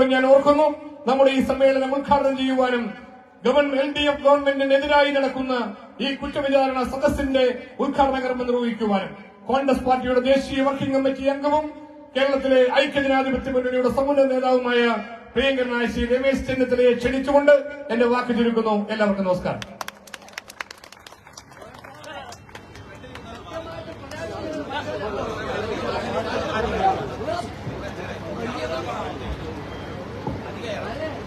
സന്ദർഭം ഞാൻ ഓർക്കുന്നു. നമ്മുടെ ഈ സമ്മേളനം ഉദ്ഘാടനം ചെയ്യുവാനും LDF ഗവൺമെന്റിനെതിരായി നടക്കുന്ന ഈ കുറ്റവിചാരണ സദസ്സിന്റെ ഉദ്ഘാടന കർമ്മം നിർവഹിക്കുവാനും കോൺഗ്രസ് പാർട്ടിയുടെ ദേശീയ വർക്കിംഗ് കമ്മിറ്റി അംഗവും കേരളത്തിലെ ഐക്യജനാധിപത്യ മുന്നണിയുടെ സമുന്നത നേതാവുമായ പ്രിയങ്കരനായ ശ്രീ രമേശ് ചെന്നിത്തലയെ ക്ഷണിച്ചുകൊണ്ട് എന്റെ വാക്ക് ചുരുക്കുന്നു. എല്ലാവർക്കും നമസ്കാരം.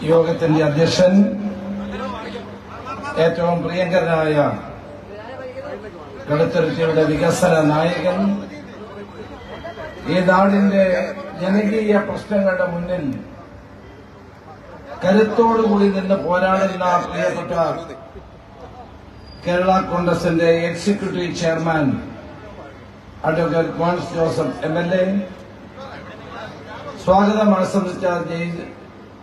യോഗത്തിന്റെ അധ്യക്ഷൻ, ഏറ്റവും പ്രിയങ്കരനായ കടുത്തുരുത്തിയുടെ വികസന നായകൻ, ഈ നാടിന്റെ ജനകീയ പ്രശ്നങ്ങളുടെ മുന്നിൽ കരുത്തോടുകൂടി നിന്ന് പോരാടുന്ന പ്രിയപ്പെട്ട കേരള കോൺഗ്രസിന്റെ executive chairman advocate Mons Joseph MLA, സ്വാഗതം ആശംസിച്ച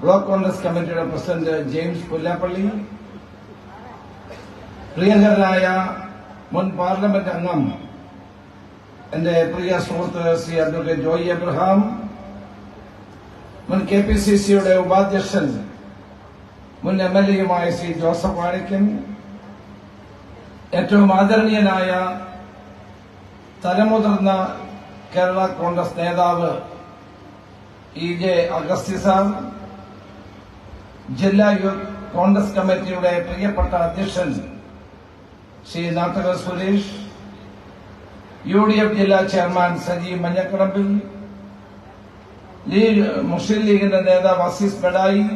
ബ്ലോക്ക് കോൺഗ്രസ് കമ്മിറ്റിയുടെ പ്രസിഡന്റ് ജെയിംസ് പുല്ലാപ്പള്ളി, പ്രിയങ്കരനായ മുൻ പാർലമെന്റ് അംഗം എന്റെ പ്രിയ സുഹൃത്ത് ശ്രീ അഡ്വക്കേറ്റ് ജോയി എബ്രഹാം, മുൻ KPCCയുടെ ഉപാധ്യക്ഷൻ മുൻ MLAയുമായ ശ്രീ ജോസഫ് വാഴക്കൻ, ഏറ്റവും ആദരണീയനായ തലമുതിർന്ന കേരള കോൺഗ്രസ് നേതാവ് EJ അഗസ്ത്യ സാർ, ജില്ലാ യൂത്ത് കോൺഗ്രസ് കമ്മിറ്റിയുടെ പ്രിയപ്പെട്ട അധ്യക്ഷൻ ശ്രീ നാട്ടക സുരേഷ്, UDF ജില്ലാ ചെയർമാൻ സജീവ് മഞ്ഞക്കടമ്പിൽ, മുസ്ലിം ലീഗിന്റെ നേതാവ് അസീസ് ബെഡായി,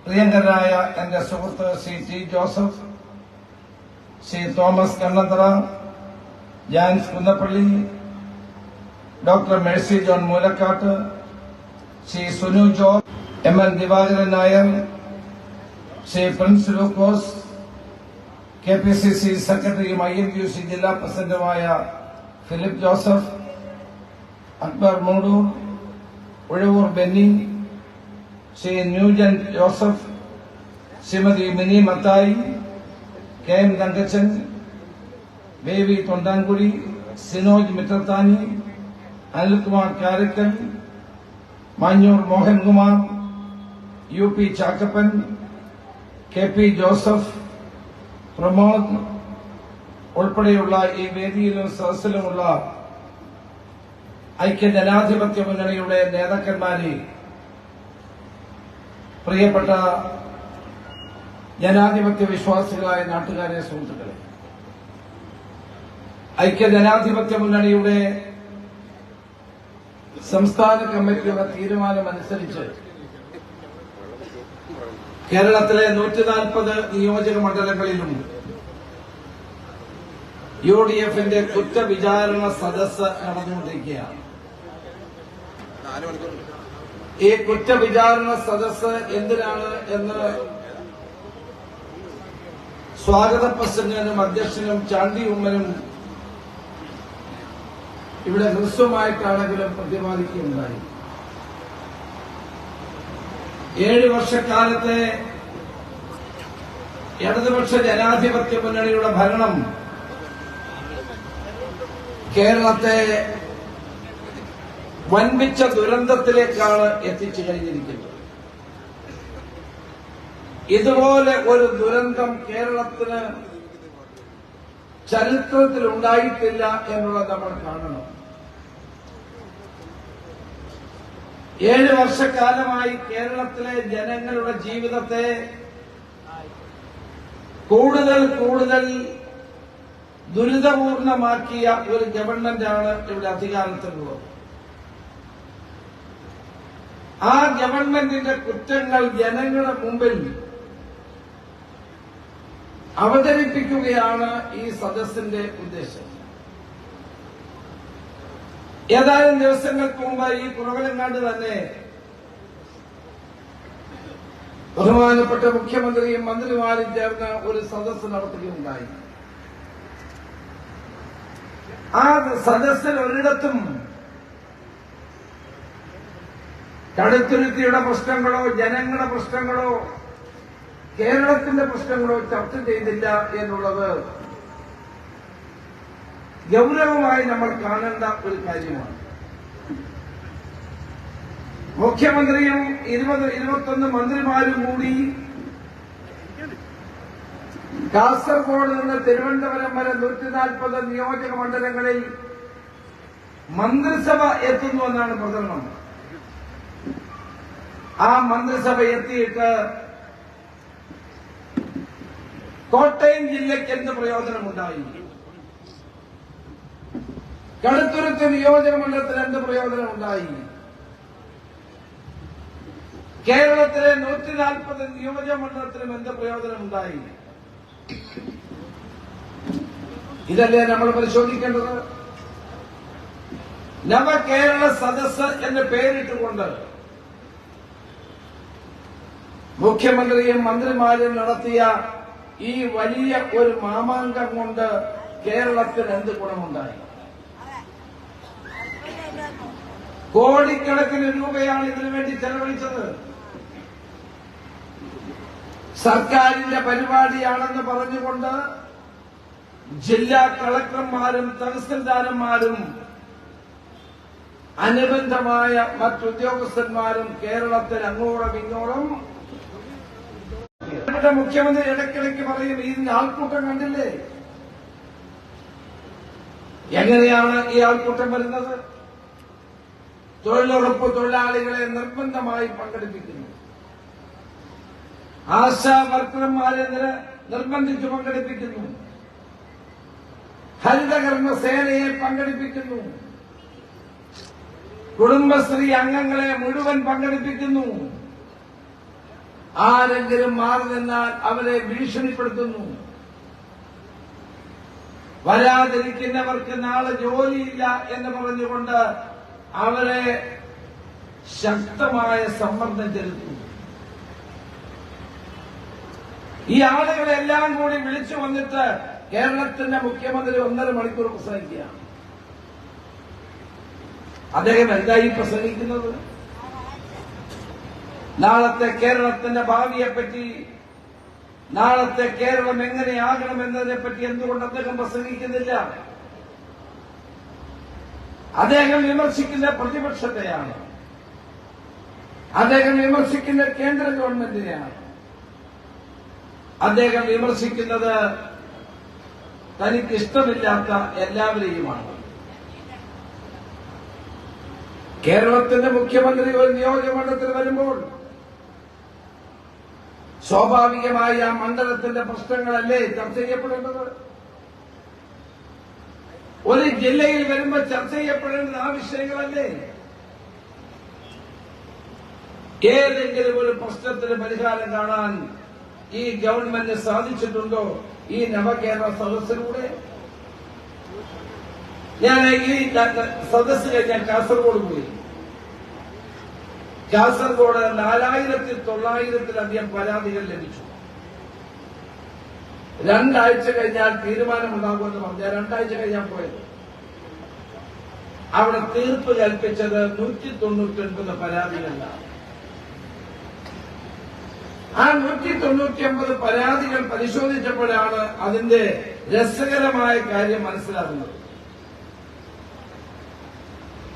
പ്രിയങ്കരനായ എന്റെ സുഹൃത്ത് Shri T Joseph, Shri Thomas Kannanthara, Jans Kunnappally, doctor Mercy John Moolakkattu, Shri Sunu George, MN Divakaran Nair, Shri Prince Lukose, KPCC സെക്രട്ടറിയും INTUC ജില്ലാ പ്രസിഡന്റുമായ Philip Joseph, Akbar Moodoor, Uzhavoor Benny, Shri Newjan Joseph, Shrimati Mini Mathai, KM Thankachan, Baby തൊണ്ടാൻകുടി, Sinoj Mithrathani, Anilkumar Karakkal, Manjoor Mohankumar, UP Chakkappan, KP Joseph, Pramod ഉൾപ്പെടെയുള്ള ഈ വേദിയിലും സദസ്സിലുമുള്ള ഐക്യജനാധിപത്യ മുന്നണിയുടെ നേതാക്കന്മാരെ, പ്രിയപ്പെട്ട ജനാധിപത്യ വിശ്വാസികളായ നാട്ടുകാരെ, സുഹൃത്തുക്കളെ, ഐക്യജനാധിപത്യ മുന്നണിയുടെ സംസ്ഥാന കമ്മിറ്റിയുടെ തീരുമാനമനുസരിച്ച് കേരളത്തിലെ 140 നിയോജക മണ്ഡലങ്ങളിലും UDFന്റെ കുറ്റവിചാരണ സദസ്സ് നടന്നുകൊണ്ടിരിക്കുകയാണ്. ഈ കുറ്റവിചാരണ സദസ്സ് എന്തിനാണ് എന്ന് സ്വാഗത പ്രസംഗനും അധ്യക്ഷനും ചാണ്ടി ഉമ്മനും ഇവിടെ ഹ്രസ്വമായിട്ടാണെങ്കിലും പ്രതിപാദിക്കുകയുണ്ടായി. 7 വർഷക്കാലത്തെ ഇടതുപക്ഷ ജനാധിപത്യ മുന്നണിയുടെ ഭരണം കേരളത്തെ വൻപിച്ച ദുരന്തത്തിലേക്കാണ് എത്തിച്ചു കഴിഞ്ഞിരിക്കുന്നത്. ഇതുപോലെ ഒരു ദുരന്തം കേരളത്തിന് ചരിത്രത്തിൽ ഉണ്ടായിട്ടില്ല എന്നുള്ളത് നമ്മൾ കാണണം. 7 വർഷക്കാലമായി കേരളത്തിലെ ജനങ്ങളുടെ ജീവിതത്തെ കൂടുതൽ കൂടുതൽ ദുരിതപൂർണമാക്കിയ ഒരു ഗവൺമെന്റാണ് ഇവിടെ അധികാരത്തിലുള്ളത്. ആ ഗവൺമെന്റിന്റെ കുറ്റങ്ങൾ ജനങ്ങളുടെ മുമ്പിൽ അവതരിപ്പിക്കുകയാണ് ഈ സദസ്സിന്റെ ഉദ്ദേശം. ഏതാനും ദിവസങ്ങൾക്ക് മുമ്പ് ഈ കുറവലങ്ങാട് തന്നെ ബഹുമാനപ്പെട്ട മുഖ്യമന്ത്രിയും മന്ത്രിമാരും ചേർന്ന് ഒരു സദസ്സ് നടത്തുകയുണ്ടായി. ആ സദസ്സിൽ ഒരിടത്തും കടുത്തുരുത്തിയുടെ പ്രശ്നങ്ങളോ ജനങ്ങളുടെ പ്രശ്നങ്ങളോ കേരളത്തിന്റെ പ്രശ്നങ്ങളോ ചർച്ച ചെയ്തില്ല എന്നുള്ളത് ഗൗരവമായി നമ്മൾ കാണേണ്ട ഒരു കാര്യമാണ്. മുഖ്യമന്ത്രിയും 21 മന്ത്രിമാരും കൂടി കാസർഗോഡ് നിന്ന് തിരുവനന്തപുരം വരെ 140 നിയോജക മണ്ഡലങ്ങളിൽ മന്ത്രിസഭ എത്തുന്നുവെന്നാണ് പ്രചരണം. ആ മന്ത്രിസഭ എത്തിയിട്ട് കോട്ടയം ജില്ലയ്ക്ക് എന്ത് പ്രയോജനമുണ്ടായി? കടുത്തുരുത്ത് നിയോജക മണ്ഡലത്തിൽ എന്ത് പ്രയോജനമുണ്ടായി? കേരളത്തിലെ 140 നിയോജക മണ്ഡലത്തിലും എന്ത് പ്രയോജനമുണ്ടായി? ഇതല്ലേ നമ്മൾ പരിശോധിക്കേണ്ടത്? നവകേരള സദസ്സ് എന്ന് പേരിട്ടുകൊണ്ട് മുഖ്യമന്ത്രിയും മന്ത്രിമാരും നടത്തിയ ഈ വലിയ ഒരു മാമാങ്കം കൊണ്ട് കേരളത്തിന് എന്ത് ഗുണമുണ്ടായി? കോടിക്കണക്കിന് രൂപയാണ് ഇതിനു വേണ്ടി ചെലവഴിച്ചത്. സർക്കാരിന്റെ പരിപാടിയാണെന്ന് പറഞ്ഞുകൊണ്ട് ജില്ലാ കളക്ടർമാരും തഹസിൽദാരന്മാരും അനുബന്ധമായ മറ്റുദ്യോഗസ്ഥന്മാരും കേരളത്തിൽ അങ്ങോളം ഇങ്ങോളം. മുഖ്യമന്ത്രി ഇടയ്ക്കിടയ്ക്ക് പറയും, ഇതിന്റെ ആൾക്കൂട്ടം കണ്ടില്ലേ? എങ്ങനെയാണ് ഈ ആൾക്കൂട്ടം വരുന്നത്? തൊഴിലുറപ്പ് തൊഴിലാളികളെ നിർബന്ധമായി പങ്കെടുപ്പിക്കുന്നു. ആശാ വർക്കർമാരെ നിർബന്ധിച്ച് പങ്കെടുപ്പിക്കുന്നു. ഹരിതകർമ്മ സേനയെ പങ്കെടുപ്പിക്കുന്നു. കുടുംബശ്രീ അംഗങ്ങളെ മുഴുവൻ പങ്കെടുപ്പിക്കുന്നു. ആരെങ്കിലും മാറി നിന്നാൽ അവരെ ഭീഷണിപ്പെടുത്തുന്നു. വരാതിരിക്കുന്നവർക്ക് നാളെ ജോലിയില്ല എന്ന് പറഞ്ഞുകൊണ്ട് അവരെ ശക്തമായ സമ്മർദ്ദം ചെലുത്തുന്നു. ഈ ആളുകളെല്ലാം കൂടി വിളിച്ചു വന്നിട്ട് കേരളത്തിന്റെ മുഖ്യമന്ത്രി 1.5 മണിക്കൂർ പ്രസംഗിക്കുകയാണ്. അദ്ദേഹം എന്തായി പ്രസംഗിക്കുന്നത്? നാളത്തെ കേരളത്തിന്റെ ഭാവിയെപ്പറ്റി, നാളത്തെ കേരളം എങ്ങനെയാകണമെന്നതിനെപ്പറ്റി എന്തുകൊണ്ട് അദ്ദേഹം പ്രസംഗിക്കുന്നില്ല? അദ്ദേഹം വിമർശിക്കുന്ന പ്രതിപക്ഷത്തെയാണ്. അദ്ദേഹം വിമർശിക്കുന്ന കേന്ദ്ര ഗവൺമെന്റിനെയാണ്. അദ്ദേഹം വിമർശിക്കുന്നത് തനിക്കിഷ്ടമില്ലാത്ത എല്ലാവരെയുമാണ്. കേരളത്തിന്റെ മുഖ്യമന്ത്രി ഒരു നിയോജകമണ്ഡലത്തിൽ വരുമ്പോൾ സ്വാഭാവികമായി ആ മണ്ഡലത്തിന്റെ പ്രശ്നങ്ങളല്ലേ ചർച്ച ചെയ്യപ്പെടേണ്ടത്? ഒരു ജില്ലയിൽ വരുമ്പോൾ ചർച്ച ചെയ്യപ്പെടേണ്ടത് ആ വിഷയങ്ങളല്ലേ? ഏതെങ്കിലും ഒരു പ്രശ്നത്തിന് പരിഹാരം കാണാൻ ഈ ഗവൺമെന്റ് സാധിച്ചിട്ടുണ്ടോ ഈ നവകേരള സദസ്സിലൂടെ? ഞാൻ ഈ സദസ്സ് കഴിഞ്ഞാൽ കാസർഗോഡ് പോയി. കാസർഗോഡ് 4900-ത്തിലധികം പരാതികൾ ലഭിച്ചു. 2 ആഴ്ച കഴിഞ്ഞാൽ തീരുമാനമുണ്ടാകുമെന്ന് പറഞ്ഞാൽ 2 ആഴ്ച കഴിഞ്ഞാൽ പോയത്. അവിടെ തീർപ്പ് കൽപ്പിച്ചത് 199 പരാതികളാണ്. ആ 199 പരാതികൾ പരിശോധിച്ചപ്പോഴാണ് അതിന്റെ രസകരമായ കാര്യം മനസ്സിലാകുന്നത്.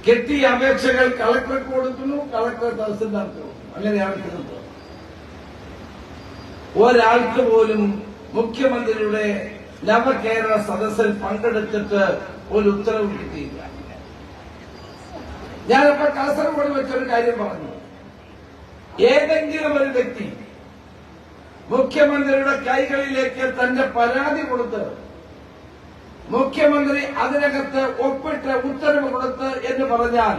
കെട്ടിയ അപേക്ഷകൾ കളക്ടർക്ക് കൊടുക്കുന്നു, കളക്ടർ തഹസിൽദാർക്ക് കൊടുക്കുന്നു. അങ്ങനെയാണ് തീർപ്പ്. ഒരാൾക്ക് പോലും മുഖ്യമന്ത്രിയുടെ നവകേരള സദസ്സിൽ പങ്കെടുത്തിട്ട് ഒരു ഉത്തരവ് കിട്ടിയില്ല. ഞാനിപ്പോ കാസർഗോഡ് വെച്ചൊരു കാര്യം പറഞ്ഞു. ഏതെങ്കിലും ഒരു വ്യക്തി മുഖ്യമന്ത്രിയുടെ കൈകളിലേക്ക് തന്റെ പരാതി കൊടുത്ത് മുഖ്യമന്ത്രി അതിനകത്ത് ഒപ്പിട്ട് ഉത്തരവ് കൊടുത്ത് എന്ന് പറഞ്ഞാൽ,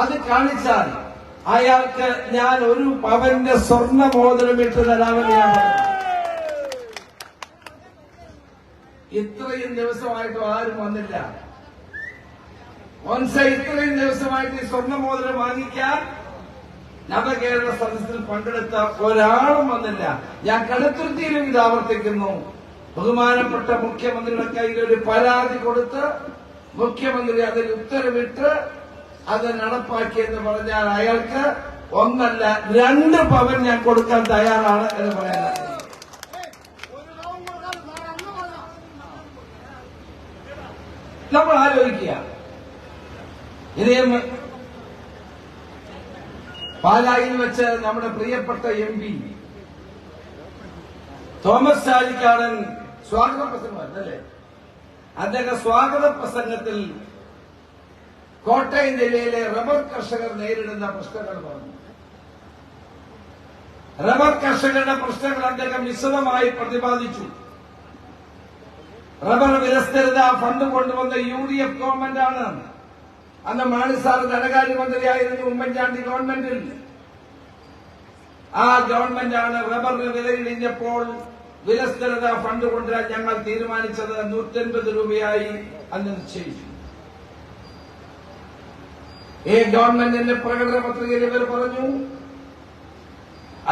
അത് കാണിച്ചാൽ അയാൾക്ക് ഞാൻ 1 പവന്റെ സ്വർണ്ണ മോതിരം ഇട്ട് തരാമെന്ന് ഞാൻ പറഞ്ഞു. ഇത്രയും ദിവസമായിട്ടും ആരും വന്നില്ല. ഇത്രയും ദിവസമായിട്ട് ഈ സ്വർണ്ണ മോതിരം വാങ്ങിക്കാൻ നവകേരള സദസ്സിൽ പങ്കെടുത്ത ഒരാളും വന്നില്ല. ഞാൻ കടുത്തുരുത്തിയിലും ഇത് ആവർത്തിക്കുന്നു. ബഹുമാനപ്പെട്ട മുഖ്യമന്ത്രിയുടെ കയ്യിൽ ഒരു പരാതി കൊടുത്ത് മുഖ്യമന്ത്രി അതിൽ ഉത്തരവിട്ട് അത് നടപ്പാക്കിയെന്ന് പറഞ്ഞാൽ അയാൾക്ക് 1 അല്ല 2 പവൻ ഞാൻ കൊടുക്കാൻ തയ്യാറാണ് എന്ന് പറയാൻ. നമ്മൾ ആലോചിക്കുക, പാലായിൽ വെച്ച് നമ്മുടെ പ്രിയപ്പെട്ട MP തോമസ് ചാഴിക്കാടൻ സ്വാഗത പ്രസംഗമല്ലേ, അദ്ദേഹം സ്വാഗത പ്രസംഗത്തിൽ കോട്ടയം ജില്ലയിലെ റബ്ബർ കർഷകർ നേരിടുന്ന പ്രശ്നങ്ങൾ പറഞ്ഞു. റബ്ബർ കർഷകരുടെ പ്രശ്നങ്ങൾ അദ്ദേഹം വിശദമായി പ്രതിപാദിച്ചു. റബ്ബർ വിലസ്ഥിരത ഫണ്ട് കൊണ്ടുവന്ന UDF ഗവൺമെന്റാണ്. അന്ന് മാണി സാർ ധനകാര്യമന്ത്രിയായിരുന്നു ഉമ്മൻചാണ്ടി ഗവൺമെന്റിൽ. ആ ഗവൺമെന്റാണ് റബ്ബറിന് വിലയിടിഞ്ഞപ്പോൾ വിലസ്ഥിരത ഫണ്ട് കൊണ്ടുവരാൻ ഞങ്ങൾ തീരുമാനിച്ചത് 150 രൂപയായി അന്ന് നിശ്ചയിച്ചു. ഈ ഗവൺമെന്റിന്റെ പ്രകടന പത്രികയിൽ ഇവർ പറഞ്ഞു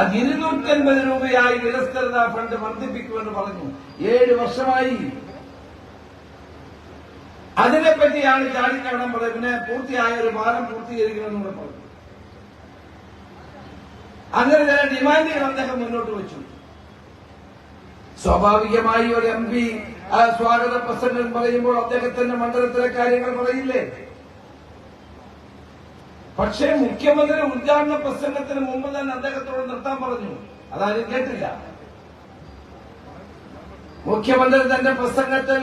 അത് 250 രൂപയായി വിലസ്ഥിരത ഫണ്ട് വർദ്ധിപ്പിക്കുമെന്ന് പറഞ്ഞു. 7 വർഷമായി. അതിനെപ്പറ്റിയാണ് ചാഴിക്കാടൻ പറയുന്നത്. പിന്നെ പൂർത്തിയായ ഒരു പാലം പൂർത്തീകരിക്കണമെന്ന് കൂടെ പറഞ്ഞു. അങ്ങനെ ചില ഡിമാൻഡുകൾ അദ്ദേഹം മുന്നോട്ട് വെച്ചു. സ്വാഭാവികമായി ഒരു MP സ്വാഗത പ്രസംഗം പറയുമ്പോൾ അദ്ദേഹത്തിന്റെ മണ്ഡലത്തിലെ കാര്യങ്ങൾ പറയില്ലേ? പക്ഷേ മുഖ്യമന്ത്രി ഉദ്ഘാടന പ്രസംഗത്തിന് മുമ്പ് തന്നെ അദ്ദേഹത്തോട് നിർത്താൻ പറഞ്ഞു. അതാരും കേട്ടില്ല. മുഖ്യമന്ത്രി തന്റെ പ്രസംഗത്തിൽ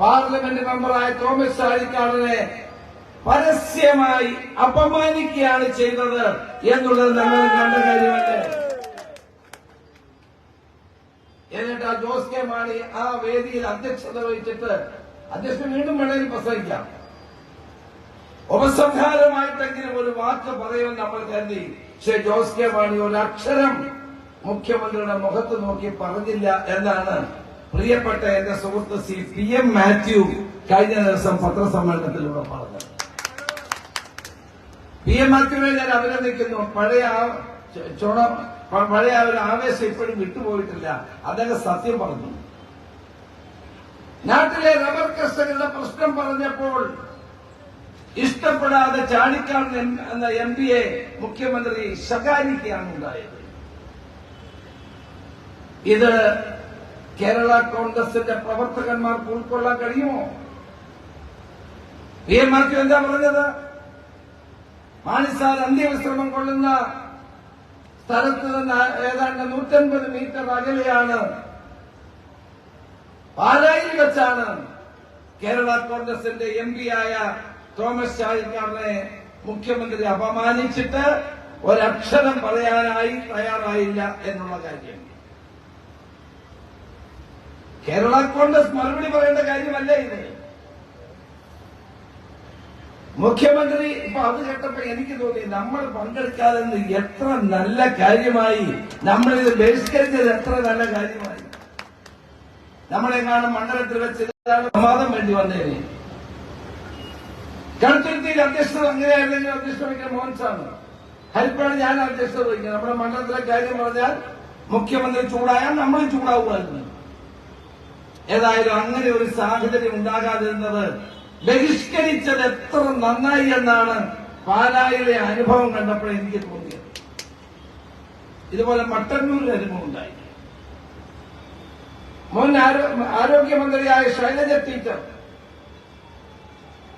പാർലമെന്റ് മെമ്പറായ തോമസ് ചാഴിക്കാടനെ പരസ്യമായി അപമാനിക്കുകയാണ് ചെയ്തത് എന്നുള്ളത് നമ്മൾ കണ്ട കാര്യമല്ലേ. എന്നിട്ട് ആ ജോസ് കെ മാണി ആ വേദിയിൽ അധ്യക്ഷത വഹിച്ചിട്ട് അധ്യക്ഷൻ വീണ്ടും വേണമെങ്കിൽ പ്രസംഗിക്കാം. ഉപസംഹാരമായിട്ടെങ്കിലും ഒരു വാക്ക് പറയുമെന്ന് നമ്മൾ കരുതി. പക്ഷേ ജോസ് കെ മാണി ഒരു അക്ഷരം മുഖ്യമന്ത്രിയുടെ മുഖത്ത് നോക്കി പറഞ്ഞില്ല എന്നാണ് പ്രിയപ്പെട്ട എന്റെ സുഹൃത്ത് PM മാത്യു കഴിഞ്ഞ ദിവസം പത്രസമ്മേളനത്തിലൂടെ പറഞ്ഞത്. PM മാത്യുവിനെ ഞാൻ അഭിനന്ദിക്കുന്നു. പഴയ ഒരു ആവേശം ഇപ്പോഴും വിട്ടുപോയിട്ടില്ല. അദ്ദേഹം സത്യം പറഞ്ഞു. നാട്ടിലെ റബ്ബർ കർഷകരുടെ പ്രശ്നം പറഞ്ഞപ്പോൾ ഇഷ്ടപ്പെടാതെ ചാഴിക്കാടൻ എന്ന MP മുഖ്യമന്ത്രി ശകാരിക്കുകയാണ് ഉണ്ടായത്. ഇത് കേരള കോൺഗ്രസിന്റെ പ്രവർത്തകന്മാർക്ക് ഉൾക്കൊള്ളാൻ കഴിയുമോ? PM മാത്യു എന്താ പറഞ്ഞത്? മാണിസാർ അന്ത്യവിശ്രമം കൊള്ളുന്ന സ്ഥലത്ത് നിന്ന് ഏതാണ്ട് 150 മീറ്റർ അകലെയാണ്, പാലായിൽ വെച്ചാണ് കേരള കോൺഗ്രസിന്റെ MP ആയ തോമസ് ചാഴിക്കാടനെ മുഖ്യമന്ത്രി അപമാനിച്ചിട്ട് ഒരക്ഷരം പറയാനായി തയ്യാറായില്ല എന്നുള്ള കാര്യം. കേരള കോൺഗ്രസ് മറുപടി പറയേണ്ട കാര്യമല്ലേ ഇത്? മുഖ്യമന്ത്രി ഇപ്പൊ അത് കേട്ടപ്പോ എനിക്ക് തോന്നി നമ്മൾ പങ്കെടുക്കാതെ എത്ര നല്ല കാര്യമായി, നമ്മളിത് ബഹിഷ്കരിച്ചത് എത്ര നല്ല കാര്യമായി. നമ്മളെങ്ങാനും മണ്ഡലത്തിൽ വെച്ച് പ്രമാദം വേണ്ടി വന്നേനെ. കടുത്തുരുത്തിയിൽ അധ്യക്ഷത അങ്ങനെയായിരുന്നെങ്കിൽ അധ്യക്ഷത വഹിക്കാൻ മോഹൻസാണ്. ഹരിപ്പാട് ഞാൻ അധ്യക്ഷത വഹിക്കുന്നത്. നമ്മുടെ മണ്ഡലത്തിലെ കാര്യം പറഞ്ഞാൽ മുഖ്യമന്ത്രി ചൂടായാൽ നമ്മളും ചൂടാവുമായിരുന്നു. ഏതായാലും അങ്ങനെ ഒരു സാഹചര്യം ഉണ്ടാകാതിരുന്നത്, ബഹിഷ്കരിച്ചത് എത്ര നന്നായി എന്നാണ് പാലായിലെ അനുഭവം കണ്ടപ്പോൾ എനിക്ക് തോന്നിയത്. ഇതുപോലെ മട്ടന്നൂരിൽ അനുഭവം ഉണ്ടായി. മുൻ ആരോഗ്യമന്ത്രിയായ ശൈലജ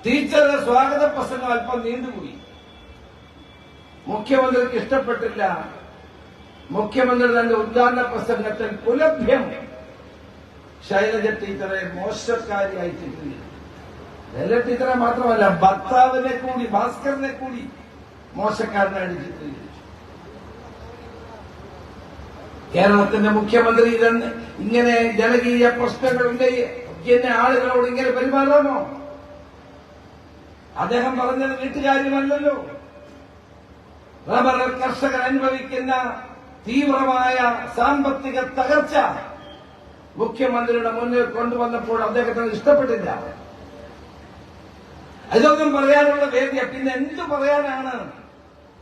ടീച്ചറുടെ സ്വാഗത പ്രസംഗം അല്പം നീണ്ടുപോയി. മുഖ്യമന്ത്രിക്ക് ഇഷ്ടപ്പെട്ടില്ല. മുഖ്യമന്ത്രി തന്റെ ഉദ്ഘാടന പ്രസംഗത്തിൽ പുലഭ്യം ശൈലജ ടീച്ചറെ മോശക്കാരിയായി ചിത്രീകരിച്ചു. ശൈലജ ടീച്ചറെ മാത്രമല്ല, ഭർത്താവിനെ കൂടി, ഭാസ്കറിനെ കൂടി മോശക്കാരനായി ചിത്രീകരിച്ചു. കേരളത്തിന്റെ മുഖ്യമന്ത്രി ഇങ്ങനെ ജനകീയ പ്രശ്നങ്ങളുണ്ടെങ്കിൽ ഇങ്ങനെ ആളുകളോട് ഇങ്ങനെ പെരുമാറാമോ? അദ്ദേഹം പറഞ്ഞത് വീട്ടുകാര്യമല്ലല്ലോ. റബ്ബർ കർഷകർ അനുഭവിക്കുന്ന തീവ്രമായ സാമ്പത്തിക തകർച്ച മുഖ്യമന്ത്രിയുടെ മുന്നിൽ കൊണ്ടുവന്നപ്പോൾ അദ്ദേഹത്തിന് ഇഷ്ടപ്പെട്ടില്ല. ഇതൊന്നും പറയാനുള്ള വേദിയ. പിന്നെ എന്തു പറയാനാണ്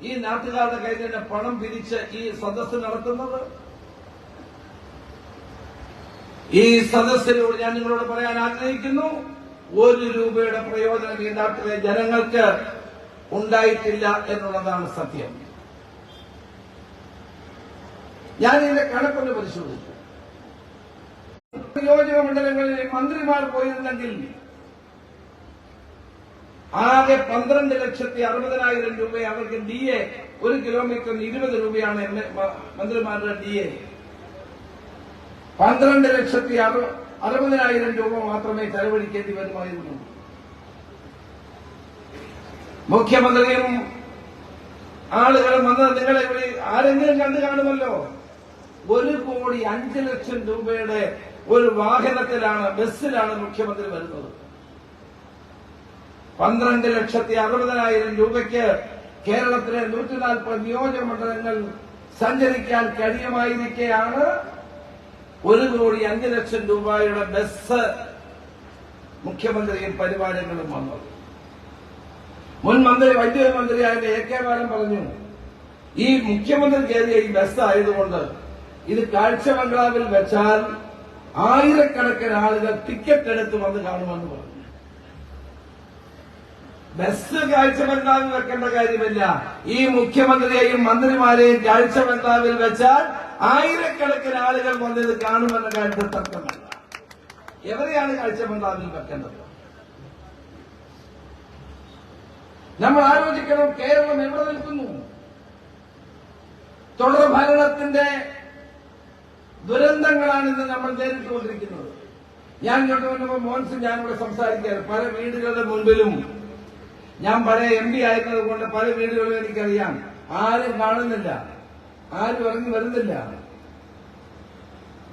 ഈ നാട്ടുകാരുടെ കയ്യിൽ നിന്ന് പണം പിരിച്ച് ഈ സദസ്സ് നടത്തുന്നത്? ഈ സദസ്സിലൂടെ ഞാൻ നിങ്ങളോട് പറയാൻ ആഗ്രഹിക്കുന്നു, 1 രൂപയുടെ പ്രയോജനം ഈ നാട്ടിലെ ജനങ്ങൾക്ക് ഉണ്ടായിട്ടില്ല എന്നുള്ളതാണ് സത്യം. ഞാൻ ഇതിന്റെ കണക്കൊന്ന് പരിശോധിച്ചു. നിയോജക മണ്ഡലങ്ങളിൽ മന്ത്രിമാർ പോയിരുന്നെങ്കിൽ ആകെ 12,60,000 രൂപ അവർക്ക് DA. 1 കിലോമീറ്ററിന് 20 രൂപയാണ് മന്ത്രിമാരുടെ DA. 12,60,000 രൂപ മാത്രമേ ചെലവഴിക്കേണ്ടി വരുമായിരുന്നു. മുഖ്യമന്ത്രിയും ആളുകളും വന്നത് നിങ്ങളെ ഇവിടെ ആരെങ്കിലും കണ്ടു കാണുമല്ലോ. 1,05,00,000 രൂപയുടെ ഒരു വാഹനത്തിലാണ്, ബസ്സിലാണ് മുഖ്യമന്ത്രി വരുന്നത്. 12,60,000 രൂപയ്ക്ക് കേരളത്തിലെ 140 നിയോജക മണ്ഡലങ്ങൾ സഞ്ചരിക്കാൻ കഴിയുമായിരിക്കെയാണ് 1,05,00,000 രൂപയുടെ ബസ് മുഖ്യമന്ത്രിയും പരിപാലനങ്ങളും വന്നത്. മുൻ മന്ത്രി വൈദ്യുതി മന്ത്രിയായ AK ബാലൻ പറഞ്ഞു, ഈ മുഖ്യമന്ത്രി കയറിയ ഈ ബസ് ആയതുകൊണ്ട് ഇത് കാഴ്ച ബംഗ്ലാവിൽ വെച്ചാൽ 1000കണക്കിന് ആളുകൾ ടിക്കറ്റ് എടുത്ത് വന്ന് കാണുമെന്ന് പറഞ്ഞു. ബസ് കാഴ്ച ബംഗ്ലാവിൽ വെക്കേണ്ട കാര്യമില്ല. ഈ മുഖ്യമന്ത്രിയെയും മന്ത്രിമാരെയും കാഴ്ച ബംഗ്ലാവിൽ വെച്ചാൽ 1000കണക്കിന് ആളുകൾ വന്നത് കാണുമെന്ന കാര്യത്തിൽ തർക്കമല്ല. എവിടെയാണ് കാഴ്ച ബംഗ്ലാവിൽ വെക്കേണ്ടത്? നമ്മൾ ആലോചിക്കണം, കേരളം എവിടെ നിൽക്കുന്നു? തുടർ ഭരണത്തിന്റെ ദുരന്തങ്ങളാണ് ഇന്ന് നമ്മൾ നേരിട്ടുകൊണ്ടിരിക്കുന്നത്. ഞാൻ ഇങ്ങോട്ട് വന്നപ്പോൾ മോൻസിൻ ഞാനിവിടെ സംസാരിക്കാറ്, പല വീടുകളുടെ മുൻപിലും ഞാൻ പഴയ MP ആയിരുന്നത് കൊണ്ട് പല വീടുകളും എനിക്കറിയാം, ആരും കാണുന്നില്ല, ആരും ഇറങ്ങി വരുന്നില്ല.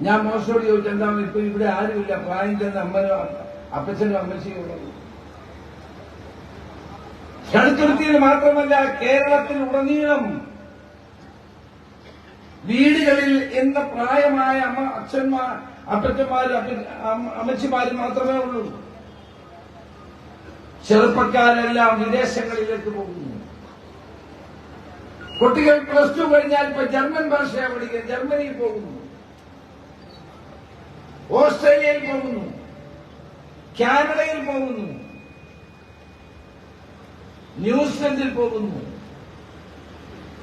ഞാൻ മോശോട് ചോദിച്ചു, എന്താണ് ഇപ്പൊ ഇവിടെ ആരുമില്ല, പ്രായം ചെന്ന അപ്പച്ചനും അമ്മച്ചിയും ഉള്ളത്. കടുത്തുരുത്തിയിൽ മാത്രമല്ല, കേരളത്തിൽ ഉടനീളം വീടുകളിൽ ഇന്ന് പ്രായമായ അപ്പച്ചന്മാരും അമ്മച്ചിമാരും മാത്രമേ ഉള്ളൂ. ചെറുപ്പക്കാരെല്ലാം വിദേശങ്ങളിലേക്ക് പോകുന്നു. കുട്ടികൾ +2 കഴിഞ്ഞാൽ ഇപ്പൊ ജർമ്മൻ ഭാഷയാണ് പഠിക്കാൻ ജർമ്മനിയിൽ പോകുന്നു, ഓസ്ട്രേലിയയിൽ പോകുന്നു, കാനഡയിൽ പോകുന്നു, ന്യൂസിലൻഡിൽ പോകുന്നു.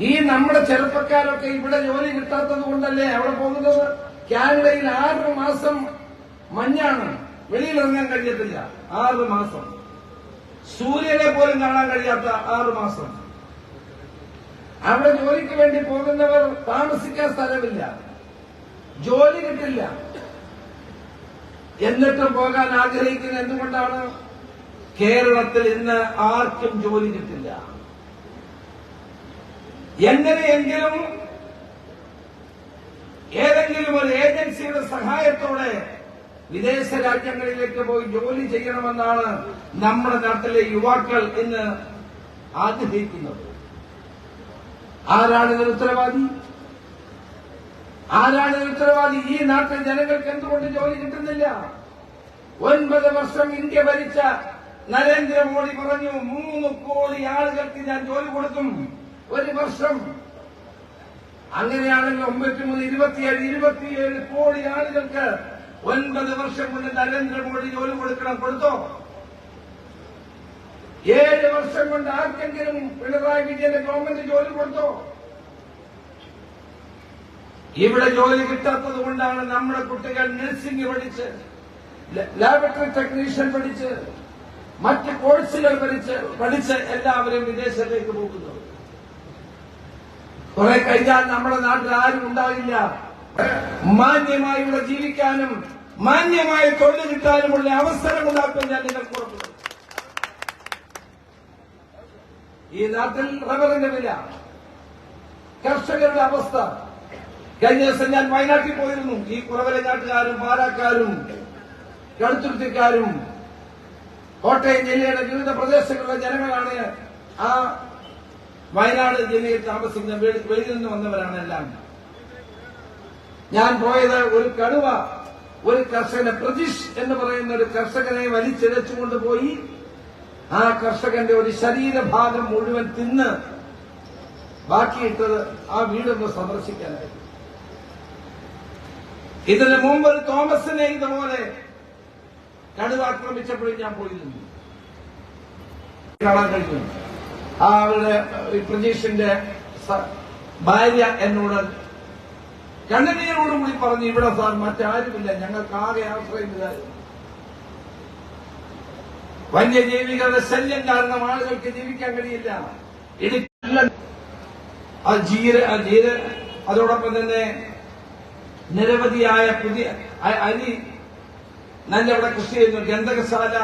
ഈ നമ്മുടെ ചെറുപ്പക്കാരൊക്കെ ഇവിടെ ജോലി കിട്ടാത്തത് കൊണ്ടല്ലേ അവിടെ പോകുന്നത്. കാനഡയിൽ 6 മാസം മഞ്ഞാണ്, വെളിയിലിറങ്ങാൻ കഴിയത്തില്ല. 6 മാസം സൂര്യനെ പോലും കാണാൻ കഴിയാത്ത 6 മാസം. അവിടെ ജോലിക്ക് വേണ്ടി പോകുന്നവർ താമസിക്കാൻ സ്ഥലമില്ല, ജോലി കിട്ടില്ല. എന്നിട്ടും പോകാൻ ആഗ്രഹിക്കുന്നത് എന്തുകൊണ്ടാണ്? കേരളത്തിൽ ഇന്ന് ആർക്കും ജോലി കിട്ടില്ല. എങ്ങനെയെങ്കിലും ഏതെങ്കിലും ഒരു ഏജൻസിയുടെ സഹായത്തോടെ വിദേശ രാജ്യങ്ങളിലേക്ക് പോയി ജോലി ചെയ്യണമെന്നാണ് നമ്മുടെ നാട്ടിലെ യുവാക്കൾ ഇന്ന് ആഗ്രഹിക്കുന്നത്. ആരാണ് ഇതിന് ഉത്തരവാദി? ആരാണ് ഇതിന് ഉത്തരവാദി? ഈ നാട്ടിൽ ജനങ്ങൾക്ക് എന്തുകൊണ്ട് ജോലി കിട്ടുന്നില്ല? 9 വർഷം ഇന്ത്യ ഭരിച്ച നരേന്ദ്രമോദി പറഞ്ഞു, 3 കോടി ആളുകൾക്ക് ഞാൻ ജോലി കൊടുക്കും 1 വർഷം. അങ്ങനെയാണെങ്കിൽ 27 കോടി ആളുകൾക്ക് 9 വർഷം കൊണ്ട് നരേന്ദ്രമോദി ജോലി കൊടുക്കണം. കൊടുത്തോ? 7 വർഷം കൊണ്ട് ആർക്കെങ്കിലും പിണറായി വിജയന്റെ ഗവൺമെന്റ് ജോലി കൊടുത്തോ? ഇവിടെ ജോലി കിട്ടാത്തത് കൊണ്ടാണ് നമ്മുടെ കുട്ടികൾ നഴ്സിംഗ് പഠിച്ച്, ലാബറട്ടറി ടെക്നീഷ്യൻ പഠിച്ച്, മറ്റ് കോഴ്സുകൾ പഠിച്ച് എല്ലാവരും വിദേശത്തേക്ക് പോകുന്നത്. കുറെ കഴിഞ്ഞാൽ നമ്മുടെ നാട്ടിൽ ആരും ഉണ്ടാവില്ല. മാന്യമായി ഇവിടെ ജീവിക്കാനും മാന്യമായി തൊഴിൽ കിട്ടാനുമുള്ള അവസരം ഉണ്ടാക്കും ഞാൻ നിങ്ങൾക്ക് ഉറപ്പുണ്ട്. ഈ നാട്ടിൽ റബ്ബറിന്റെ വില, കർഷകരുടെ അവസ്ഥ. കഴിഞ്ഞ ദിവസം ഞാൻ വയനാട്ടിൽ പോയിരുന്നു. ഈ കുറവലങ്ങാട്ടുകാരും പാലക്കാരും കടുത്തുരുത്തിക്കാരും കോട്ടയം ജില്ലയുടെ വിവിധ പ്രദേശങ്ങളിലെ ജനങ്ങളാണ് ആ വയനാട് ജില്ലയിൽ താമസിക്കുന്ന, വെളിയിൽ നിന്ന് വന്നവരാണ് എല്ലാം. ഞാൻ പോയത് ഒരു കടുവ ഒരു കർഷകനെ, പ്രതീഷ് എന്ന് പറയുന്ന ഒരു കർഷകനെ വലിച്ചിഴച്ചുകൊണ്ട് പോയി ആ കർഷകന്റെ ഒരു ശരീരഭാഗം മുഴുവൻ തിന്ന് ബാക്കിയിട്ടത് ആ വീടൊന്ന് സന്ദർശിക്കാനായി. ഇതിനു മുമ്പ് ഒരു തോമസിനെ ഇതുപോലെ കടുവ ആക്രമിച്ചപ്പോഴും ഞാൻ പോയിരുന്നു, കാണാൻ കഴിഞ്ഞു. ആ അവരുടെ പ്രതീഷിന്റെ ഭാര്യ എന്നോട് കണ്ണനീരോടുകൂടി പറഞ്ഞു, ഇവിടെ സാർ മറ്റാരുമില്ല, ഞങ്ങൾക്ക് ആകെ ആശ്രയം ഇതായിരുന്നു. വന്യജീവികളുടെ ശല്യം കാരണം ആളുകൾക്ക് ജീവിക്കാൻ കഴിയില്ല. അതോടൊപ്പം തന്നെ നിരവധിയായ പുതിയ അരി നല്ലവിടെ കൃഷി ചെയ്യുന്നു. ഗന്ധകശാല,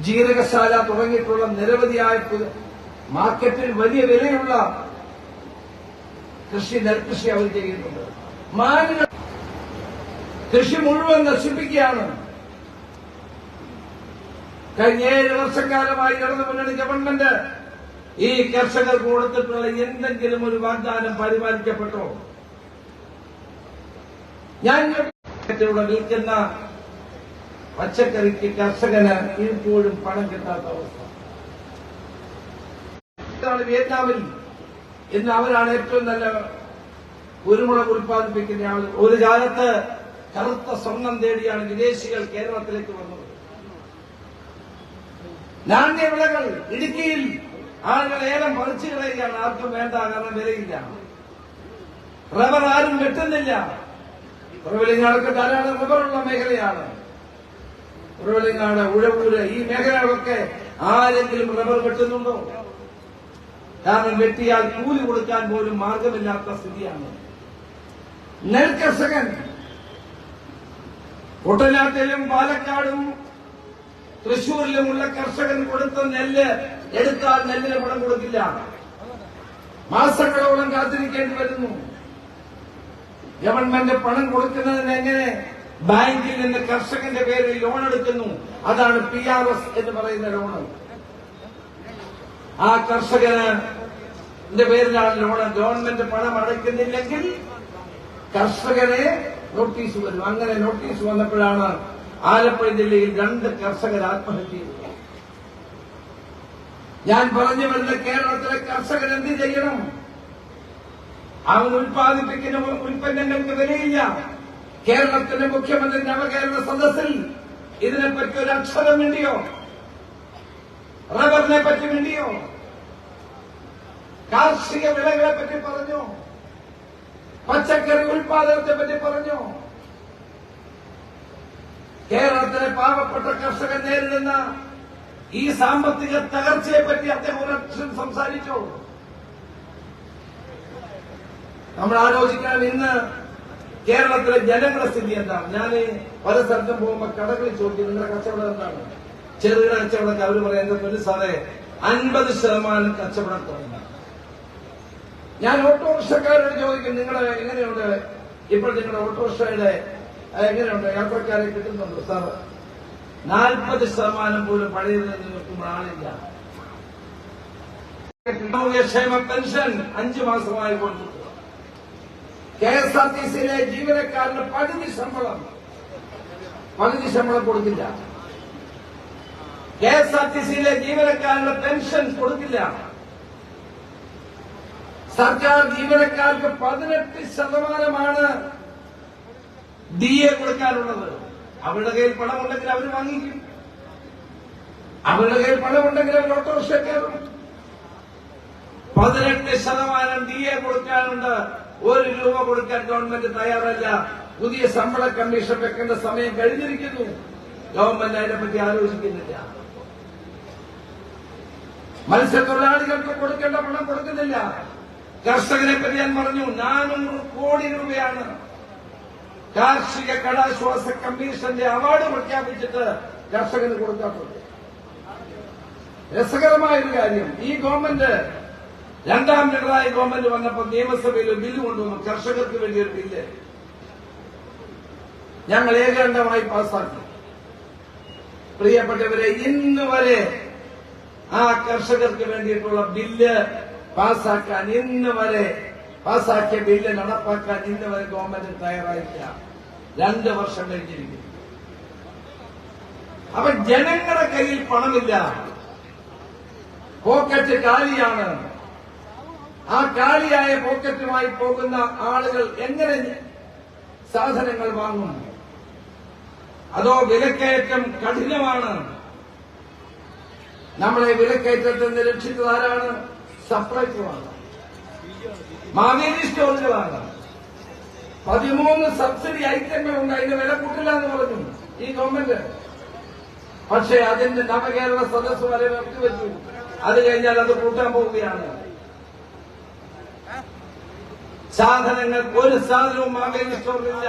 ജീരകശാല തുടങ്ങിയിട്ടുള്ള നിരവധിയായ മാർക്കറ്റിൽ വലിയ വിലയുള്ള നെൽകൃഷി അവർ ചെയ്യുന്നുണ്ട്. മാനുകൾ കൃഷി മുഴുവൻ നശിപ്പിക്കുകയാണ്. കഴിഞ്ഞ 7 വർഷക്കാലമായി ഇടതു മുന്നണി ഗവൺമെന്റ് ഈ കർഷകർക്ക് കൊടുത്തിട്ടുള്ള എന്തെങ്കിലും ഒരു വാഗ്ദാനം പരിപാലിക്കപ്പെട്ടോ? ഞാൻ ഇവിടെ വിൽക്കുന്ന പച്ചക്കറിക്ക് കർഷകന് ഇപ്പോഴും പണം കിട്ടാത്ത അവസ്ഥ. വിയറ്റ്നാമിൽ ഇന്ന് അവരാണ് ഏറ്റവും നല്ല കുരുമുളക് ഉൽപ്പാദിപ്പിക്കുന്ന ആൾ. ഒരു കാലത്ത് കറുത്ത സ്വർണം തേടിയാണ് വിദേശികൾ കേരളത്തിലേക്ക് വന്നത്. നാണ്യവിളകൾ ഇടുക്കിയിൽ ആളുകൾ ഏലം പറിച്ചു കളയുകയാണ്. ആർക്കും വേണ്ട, കാരണം വിലയില്ല. റബ്ബർ ആരും വെട്ടുന്നില്ല. കുറവലിങ്ങാടൊക്കെ ധാരാളം റബ്ബറുള്ള മേഖലയാണ്. കുറവലിങ്ങാട്, ഉഴവൂര്, ഈ മേഖലകളൊക്കെ ആരെങ്കിലും റബ്ബർ വെട്ടുന്നുണ്ടോ? കാരണം വെട്ടിയാൽ കൂലി കൊടുക്കാൻ പോലും മാർഗമില്ലാത്ത സ്ഥിതിയാണ്. നെൽകർഷകൻ കുട്ടനാട്ടിലും പാലക്കാടും തൃശൂരിലുമുള്ള കർഷകൻ കൊടുത്ത നെല്ല് എടുത്താൽ നെല്ലിന് പണം കൊടുക്കില്ല. മാസങ്ങളോളം കാത്തിരിക്കേണ്ടി വരുന്നു. ഗവൺമെന്റ് പണം കൊടുക്കുന്നതിന് എങ്ങനെ? ബാങ്കിൽ നിന്ന് കർഷകന്റെ പേരിൽ ലോൺ എടുക്കുന്നു. അതാണ് PRS എന്ന് പറയുന്ന ലോണ്. ആ കർഷകന്റെ പേരിലാണ് ലോണ്. ഗവൺമെന്റ് പണം അടയ്ക്കുന്നില്ലെങ്കിൽ കർഷകനെ നോട്ടീസ് വരും. അങ്ങനെ നോട്ടീസ് വന്നപ്പോഴാണ് ആലപ്പുഴ ജില്ലയിൽ 2 കർഷകർ ആത്മഹത്യ ചെയ്തു. ഞാൻ പറഞ്ഞു വരുന്ന കേരളത്തിലെ കർഷകൻ എന്ത് ചെയ്യണം? അവൻ ഉൽപ്പാദിപ്പിക്കുന്ന ഉൽപ്പന്നങ്ങൾക്ക് വിലയില്ല. കേരളത്തിന്റെ മുഖ്യമന്ത്രി നവകേരള സദസ്സിൽ ഇതിനെപ്പറ്റി ഒരു അക്ഷരം മിണ്ടിയോ? റബ്ബറിനെ പറ്റി മിണ്ടിയോ? കാർഷിക വിളകളെ പറ്റി പറഞ്ഞോ? പച്ചക്കറി ഉൽപാദനത്തെ പറ്റി പറഞ്ഞോ? കേരളത്തിലെ പാവപ്പെട്ട കർഷകൻ നേരിടുന്ന ഈ സാമ്പത്തിക തകർച്ചയെ പറ്റി അദ്ദേഹം ഒരക്ഷരം സംസാരിച്ചോ? നമ്മൾ ആലോചിക്കണം, ഇന്ന് കേരളത്തിലെ ജനങ്ങളുടെ സ്ഥിതി എന്താണ്? ഞാൻ പല സ്ഥലത്തും പോകുമ്പോൾ കടകളിൽ ചോദിക്കും, നിങ്ങളുടെ കച്ചവടം എന്താണ്? ചെറുകിട കച്ചവടമൊക്കെ അവർ പറയുന്നത് സാറേ 50% കച്ചവടം കുറഞ്ഞു. ഞാൻ ഓട്ടോറിക്ഷക്കാരോട് ചോദിക്കും, നിങ്ങളെ എങ്ങനെയുണ്ട് ഇപ്പോൾ? നിങ്ങളുടെ ഓട്ടോറിക്ഷയുടെ എങ്ങനെയുണ്ട്? യാത്രക്കാരെ കിട്ടുന്നുണ്ടോ? സാർ 40% പോലും പഴയതിൽ നിന്ന് നോക്കുമ്പോൾ ആളില്ല. ക്ഷേമ പെൻഷൻ 5 മാസമായി കൊടുത്തു. KSRTCയിലെ ജീവനക്കാരന് പകുതി ശമ്പളം കൊടുക്കില്ല. KSRTCയിലെ ജീവനക്കാരുടെ പെൻഷൻ കൊടുക്കില്ല. സർക്കാർ ജീവനക്കാർക്ക് 18% DA കൊടുക്കാനുള്ളത്. അവരുടെ കയ്യിൽ പണമുണ്ടെങ്കിൽ അവർ വാങ്ങിക്കും. അവരുടെ കയ്യിൽ പണമുണ്ടെങ്കിൽ അവർ ഓട്ടോറിക്ഷ കയറും. 18% DA കൊടുക്കാനുണ്ട്. 1 രൂപ കൊടുക്കാൻ ഗവൺമെന്റ് തയ്യാറല്ല. പുതിയ ശമ്പള കമ്മീഷൻ വെക്കേണ്ട സമയം കഴിഞ്ഞിരിക്കുന്നു. ഗവൺമെന്റ് അതിനെപ്പറ്റി ആലോചിക്കുന്നില്ല. മത്സ്യത്തൊഴിലാളികൾക്ക് കൊടുക്കേണ്ട പണം കൊടുക്കുന്നില്ല. കർഷകരെ പറ്റി ഞാൻ പറഞ്ഞു, 400 കോടി രൂപയാണ് കാർഷിക കടാശ്വാസ കമ്മീഷന്റെ അവാർഡ് പ്രഖ്യാപിച്ചിട്ട് കർഷകന് കൊടുക്കാറുണ്ട്. രസകരമായൊരു കാര്യം, ഈ ഗവൺമെന്റ് 2ാം പിണറായി ഗവൺമെന്റ് വന്നപ്പോൾ നിയമസഭയിൽ ഒരു ബില്ല് കൊണ്ടുവന്നു, കർഷകർക്ക് വേണ്ടി ഒരു ബില്ല് ഞങ്ങൾ ഏകകണ്ഠമായി പാസാക്കി. പ്രിയപ്പെട്ടവരെ, ഇന്ന് വരെ ആ കർഷകർക്ക് വേണ്ടിയിട്ടുള്ള ബില്ല് പാസാക്കാൻ, ഇന്ന് വരെ പാസാക്കിയ ബില്ല് നടപ്പാക്കാൻ ഇന്ന് വരെ ഗവൺമെന്റ് തയ്യാറായില്ല. 2 വർഷം കഴിഞ്ഞിരിക്കുന്നു. അപ്പൊ ജനങ്ങളുടെ കയ്യിൽ പണമില്ല, പോക്കറ്റ് കാലിയാണ്. ആ കാലിയായ പോക്കറ്റുമായി പോകുന്ന ആളുകൾ എങ്ങനെ സാധനങ്ങൾ വാങ്ങും? അതോ വിലക്കയറ്റം കഠിനമാണ്. നമ്മളെ വിലക്കയറ്റത്തിൽ നിന്ന് രക്ഷിച്ചതാരാണ്? സപ്ലൈകോവാണ്, മാവേലി സ്റ്റോറുകളാണ്. 13 സബ്സിഡി ഐറ്റങ്ങളുണ്ട്, അതിന്റെ വില കൂട്ടില്ല എന്ന് പറഞ്ഞു ഈ ഗവൺമെന്റ്. പക്ഷേ അതിന്റെ നവകേരള സദസ്സ് വരെ നിർത്തിവെച്ചു. അത് കഴിഞ്ഞാൽ അത് കൂട്ടാൻ പോവുകയാണ്. സാധനങ്ങൾ ഒരു സാധനവും മാവേലി സ്റ്റോറിലില്ല.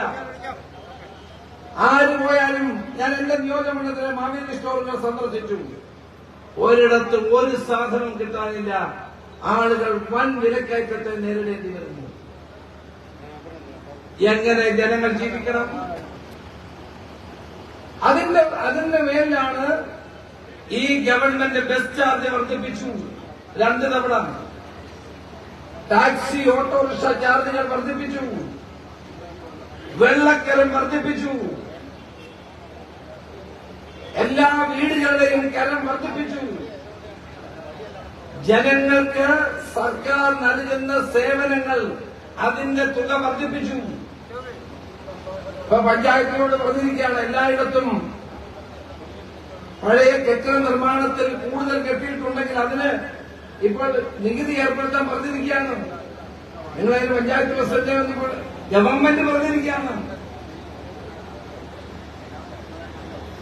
ആര് പോയാലും ഞാൻ എന്റെ നിയോജകമണ്ഡലത്തിലെ മാവേലി സ്റ്റോറുകൾ സന്ദർശിച്ചു. ഒരിടത്തും ഒരു സാധനവും കിട്ടാനില്ല. ആളുകൾ വൻ വിലക്കയറ്റത്തെ നേരിടേണ്ടി വരുന്നു. എങ്ങനെ ജനങ്ങൾ ജീവിക്കണം? അതിന്റെ മേലിലാണ് ഈ ഗവൺമെന്റ് ബസ് ചാർജ് വർദ്ധിപ്പിച്ചു. 2 തവണ ടാക്സി ഓട്ടോറിക്ഷ ചാർജുകൾ വർദ്ധിപ്പിച്ചു. വെള്ളക്കരം വർദ്ധിപ്പിച്ചു. എല്ലാ വീടുകളുടെയും കരം വർദ്ധിപ്പിച്ചു. ജനങ്ങൾക്ക് സർക്കാർ നൽകുന്ന സേവനങ്ങൾ അതിന്റെ തുക വർദ്ധിപ്പിച്ചു. ഇപ്പൊ പഞ്ചായത്തിനോട് പറഞ്ഞിരിക്കുകയാണ്, എല്ലായിടത്തും പഴയ കെട്ടിട നിർമ്മാണത്തിൽ കൂടുതൽ കെട്ടിയിട്ടുണ്ടെങ്കിൽ അതിന് ഇപ്പോൾ നികുതി ഏർപ്പെടുത്താൻ പറഞ്ഞിരിക്കുകയാണ്. നിങ്ങളതിന് പഞ്ചായത്ത് പ്രസിഡന്റ് ഗവൺമെന്റ് പറഞ്ഞിരിക്കുകയാണ്.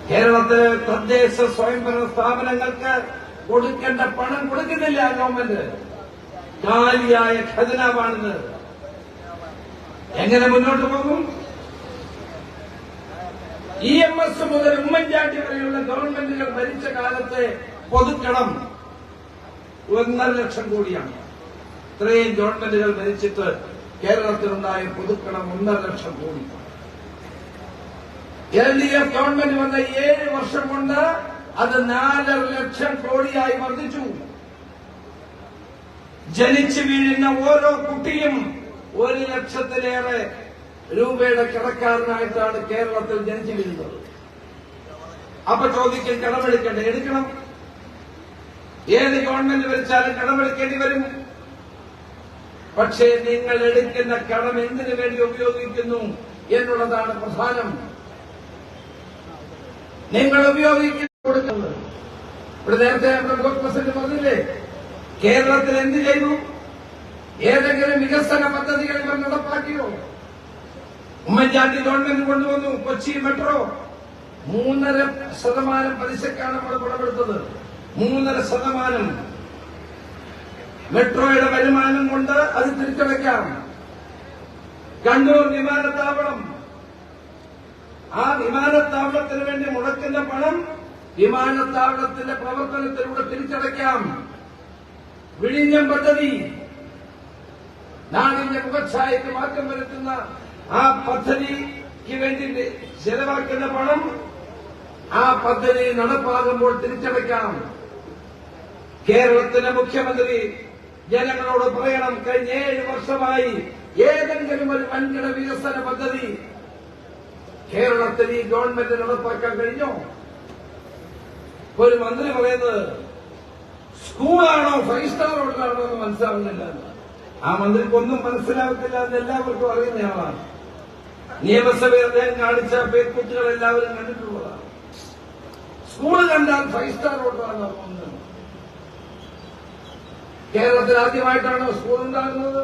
കേരളത്തിലെ തദ്ദേശ സ്വയംഭരണ സ്ഥാപനങ്ങൾക്ക് കൊടുക്കേണ്ട പണം കൊടുക്കുന്നില്ല ഗവൺമെന്റ്. കാലിയായ ഖജനാവാണിത്. എങ്ങനെ മുന്നോട്ട് പോകും? EMS മുതൽ ഉമ്മൻചാണ്ടി വരെയുള്ള ഗവൺമെന്റുകൾ ഭരിച്ച കാലത്തെ പൊതുക്കടം 1.5 ലക്ഷം കോടിയാണ്. ഇത്രയും ഗവൺമെന്റുകൾ ഭരിച്ചിട്ട് കേരളത്തിലുണ്ടായ പൊതുക്കടം 1.5 ലക്ഷം കോടി. LDF ഗവൺമെന്റ് വന്ന 7 വർഷം കൊണ്ട് അത് 4.5 ലക്ഷം കോടിയായി വർദ്ധിച്ചു. ജനിച്ചു വീഴുന്ന ഓരോ കുട്ടിയും 1 ലക്ഷത്തിലേറെ രൂപയുടെ കടക്കാരനായിട്ടാണ് കേരളത്തിൽ ജനിച്ചു വീഴുന്നത്. അപ്പൊ ചോദിക്കും, കടമെടുക്കണ്ടേ? എടുക്കണം. ഏത് ഗവൺമെന്റ് ഭരിച്ചാലും കടമെടുക്കേണ്ടി വരും. പക്ഷേ നിങ്ങൾ എടുക്കുന്ന കടം എന്തിനു വേണ്ടി ഉപയോഗിക്കുന്നു എന്നുള്ളതാണ് പ്രധാനം. നിങ്ങൾ ഉപയോഗിക്കുന്നത് ഇവിടെ നേരത്തെ ബ്ലോക്ക് പ്രസിഡന്റ് പറഞ്ഞില്ലേ, കേരളത്തിൽ എന്ത് ചെയ്തു? ഏതെങ്കിലും വികസന പദ്ധതികൾ ഇവർ നടപ്പാക്കിയോ? ഉമ്മൻചാണ്ടി ഗവൺമെന്റ് കൊണ്ടുവന്നു കൊച്ചി മെട്രോ. 3.5% പലിശക്കാണ് നമ്മൾ പണമെടുത്തത്. 3.5%. മെട്രോയുടെ വരുമാനം കൊണ്ട് അത് തിരിച്ചടയ്ക്കാം. കണ്ണൂർ വിമാനത്താവളം, ആ വിമാനത്താവളത്തിന് വേണ്ടി മുടക്കുന്ന പണം വിമാനത്താവളത്തിന്റെ പ്രവർത്തനത്തിലൂടെ തിരിച്ചടയ്ക്കാം. വിഴിഞ്ഞം പദ്ധതി, നാടിന്റെ മുഖച്ഛായയ്ക്ക് മാറ്റം വരുത്തുന്ന ആ പദ്ധതിക്ക് വേണ്ടി ചെലവാക്കുന്ന പണം ആ പദ്ധതി നടപ്പാകുമ്പോൾ തിരിച്ചടയ്ക്കാം. കേരളത്തിലെ മുഖ്യമന്ത്രി ജനങ്ങളോട് പറയണം, കഴിഞ്ഞ 7 വർഷമായി ഏതെങ്കിലും ഒരു വൻകിട വികസന പദ്ധതി കേരളത്തിൽ ഈ ഗവൺമെന്റ് നടപ്പാക്കാൻ കഴിഞ്ഞോ? ഒരു മന്ത്രി പറയുന്നത് സ്കൂളാണോ 5 സ്റ്റാർ ഹോട്ടലാണോ എന്ന് മനസ്സിലാവുന്നില്ല. ആ മന്ത്രിക്കൊന്നും മനസ്സിലാവത്തില്ല എന്ന് എല്ലാവർക്കും അറിയുന്നയാളാണ്. നിയമസഭയിൽ അദ്ദേഹം കാണിച്ച പേക്കുട്ടികൾ എല്ലാവരും കണ്ടിട്ടുള്ളതാണ്. സ്കൂൾ കണ്ടാൽ 5 സ്റ്റാർ ഹോട്ടലാണ് തോന്നുന്നത്. കേരളത്തിൽ ആദ്യമായിട്ടാണോ സ്കൂൾ ഉണ്ടാകുന്നത്?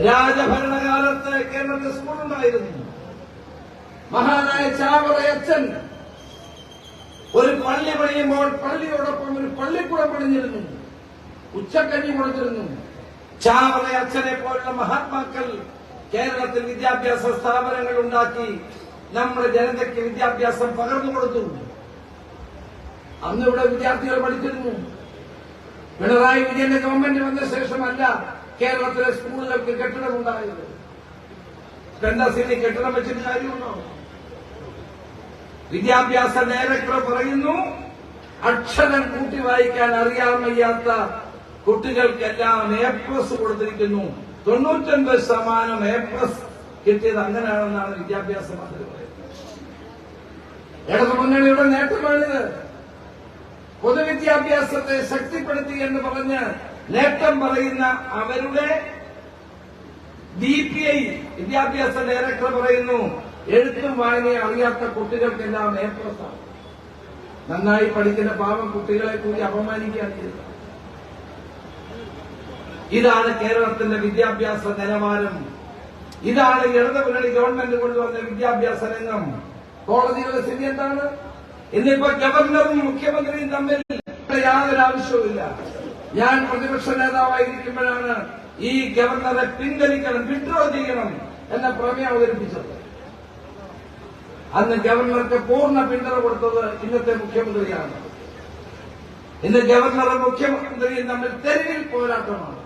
രാജഭരണകാലത്ത് കേരളത്തിൽ സ്കൂളുണ്ടായിരുന്നു. മഹാനായ ചാവറയച്ചൻ ഒരു പള്ളി പണിയുമ്പോൾ പള്ളിയോടൊപ്പം ഒരു പള്ളിക്കൂടം പണിഞ്ഞിരുന്നു, ഉച്ചക്കഞ്ഞി കൊടുത്തിരുന്നു. ചാവറയച്ചനെ പോലുള്ള മഹാത്മാക്കൾ കേരളത്തിൽ വിദ്യാഭ്യാസ സ്ഥാപനങ്ങൾ ഉണ്ടാക്കി നമ്മുടെ ജനതയ്ക്ക് വിദ്യാഭ്യാസം പകർന്നു കൊടുത്തു. അന്നിവിടെ വിദ്യാർത്ഥികൾ പഠിച്ചിരുന്നു. പിണറായി വിജയന്റെ ഗവൺമെന്റ് വന്ന ശേഷമല്ല കേരളത്തിലെ സ്കൂളുകൾക്ക് കെട്ടിടമുണ്ടായത്. പെൻഡസിന് കെട്ടിടം വെച്ചിട്ട് കാര്യമുണ്ടോ? വിദ്യാഭ്യാസ ഡയറക്ടർ പറയുന്നു, അക്ഷരം കൂട്ടി വായിക്കാൻ അറിയാൻ വയ്യാത്ത കുട്ടികൾക്കെല്ലാം A+ കൊടുത്തിരിക്കുന്നു. 99% A+ കിട്ടിയത് അങ്ങനെയാണെന്നാണ് വിദ്യാഭ്യാസ മന്ത്രി പറയുന്നത്. ഇടതുമുന്നണിയുടെ നേട്ടമാണിത്. പൊതുവിദ്യാഭ്യാസത്തെ ശക്തിപ്പെടുത്തി എന്ന് പറഞ്ഞ് നേട്ടം പറയുന്ന അവരുടെ DPI വിദ്യാഭ്യാസ ഡയറക്ടർ പറയുന്നു, എഴുത്തും വായനയും അറിയാത്ത കുട്ടികൾക്കെല്ലാം A+. നന്നായി പഠിക്കുന്ന പാവം കുട്ടികളെ കൂടി അപമാനിക്കുകയാണ് ചെയ്തത്. ഇതാണ് കേരളത്തിന്റെ വിദ്യാഭ്യാസ നിലവാരം. ഇതാണ് ഇടതുമുന്നണി ഗവൺമെന്റ് കൊണ്ടുവന്ന വിദ്യാഭ്യാസ രംഗം. കോളേജുകളുടെ സ്ഥിതി എന്താണ്? ഇന്നിപ്പോ ഗവർണറും മുഖ്യമന്ത്രിയും തമ്മിൽ യാതൊരു ആവശ്യവുമില്ല. ഞാൻ പ്രതിപക്ഷ നേതാവായിരിക്കുമ്പോഴാണ് ഈ ഗവർണറെ പിൻവലിക്കണം, വിഡ്രോ ചെയ്യണം എന്ന പ്രമേയം അവതരിപ്പിച്ചത്. അന്ന് ഗവർണർക്ക് പൂർണ്ണ പിന്തുണ കൊടുത്തത് ഇന്നത്തെ മുഖ്യമന്ത്രിയാണ്. ഇന്ന് ഗവർണറും മുഖ്യമന്ത്രിയും തമ്മിൽ തെരുവിൽ പോരാട്ടമാണ്.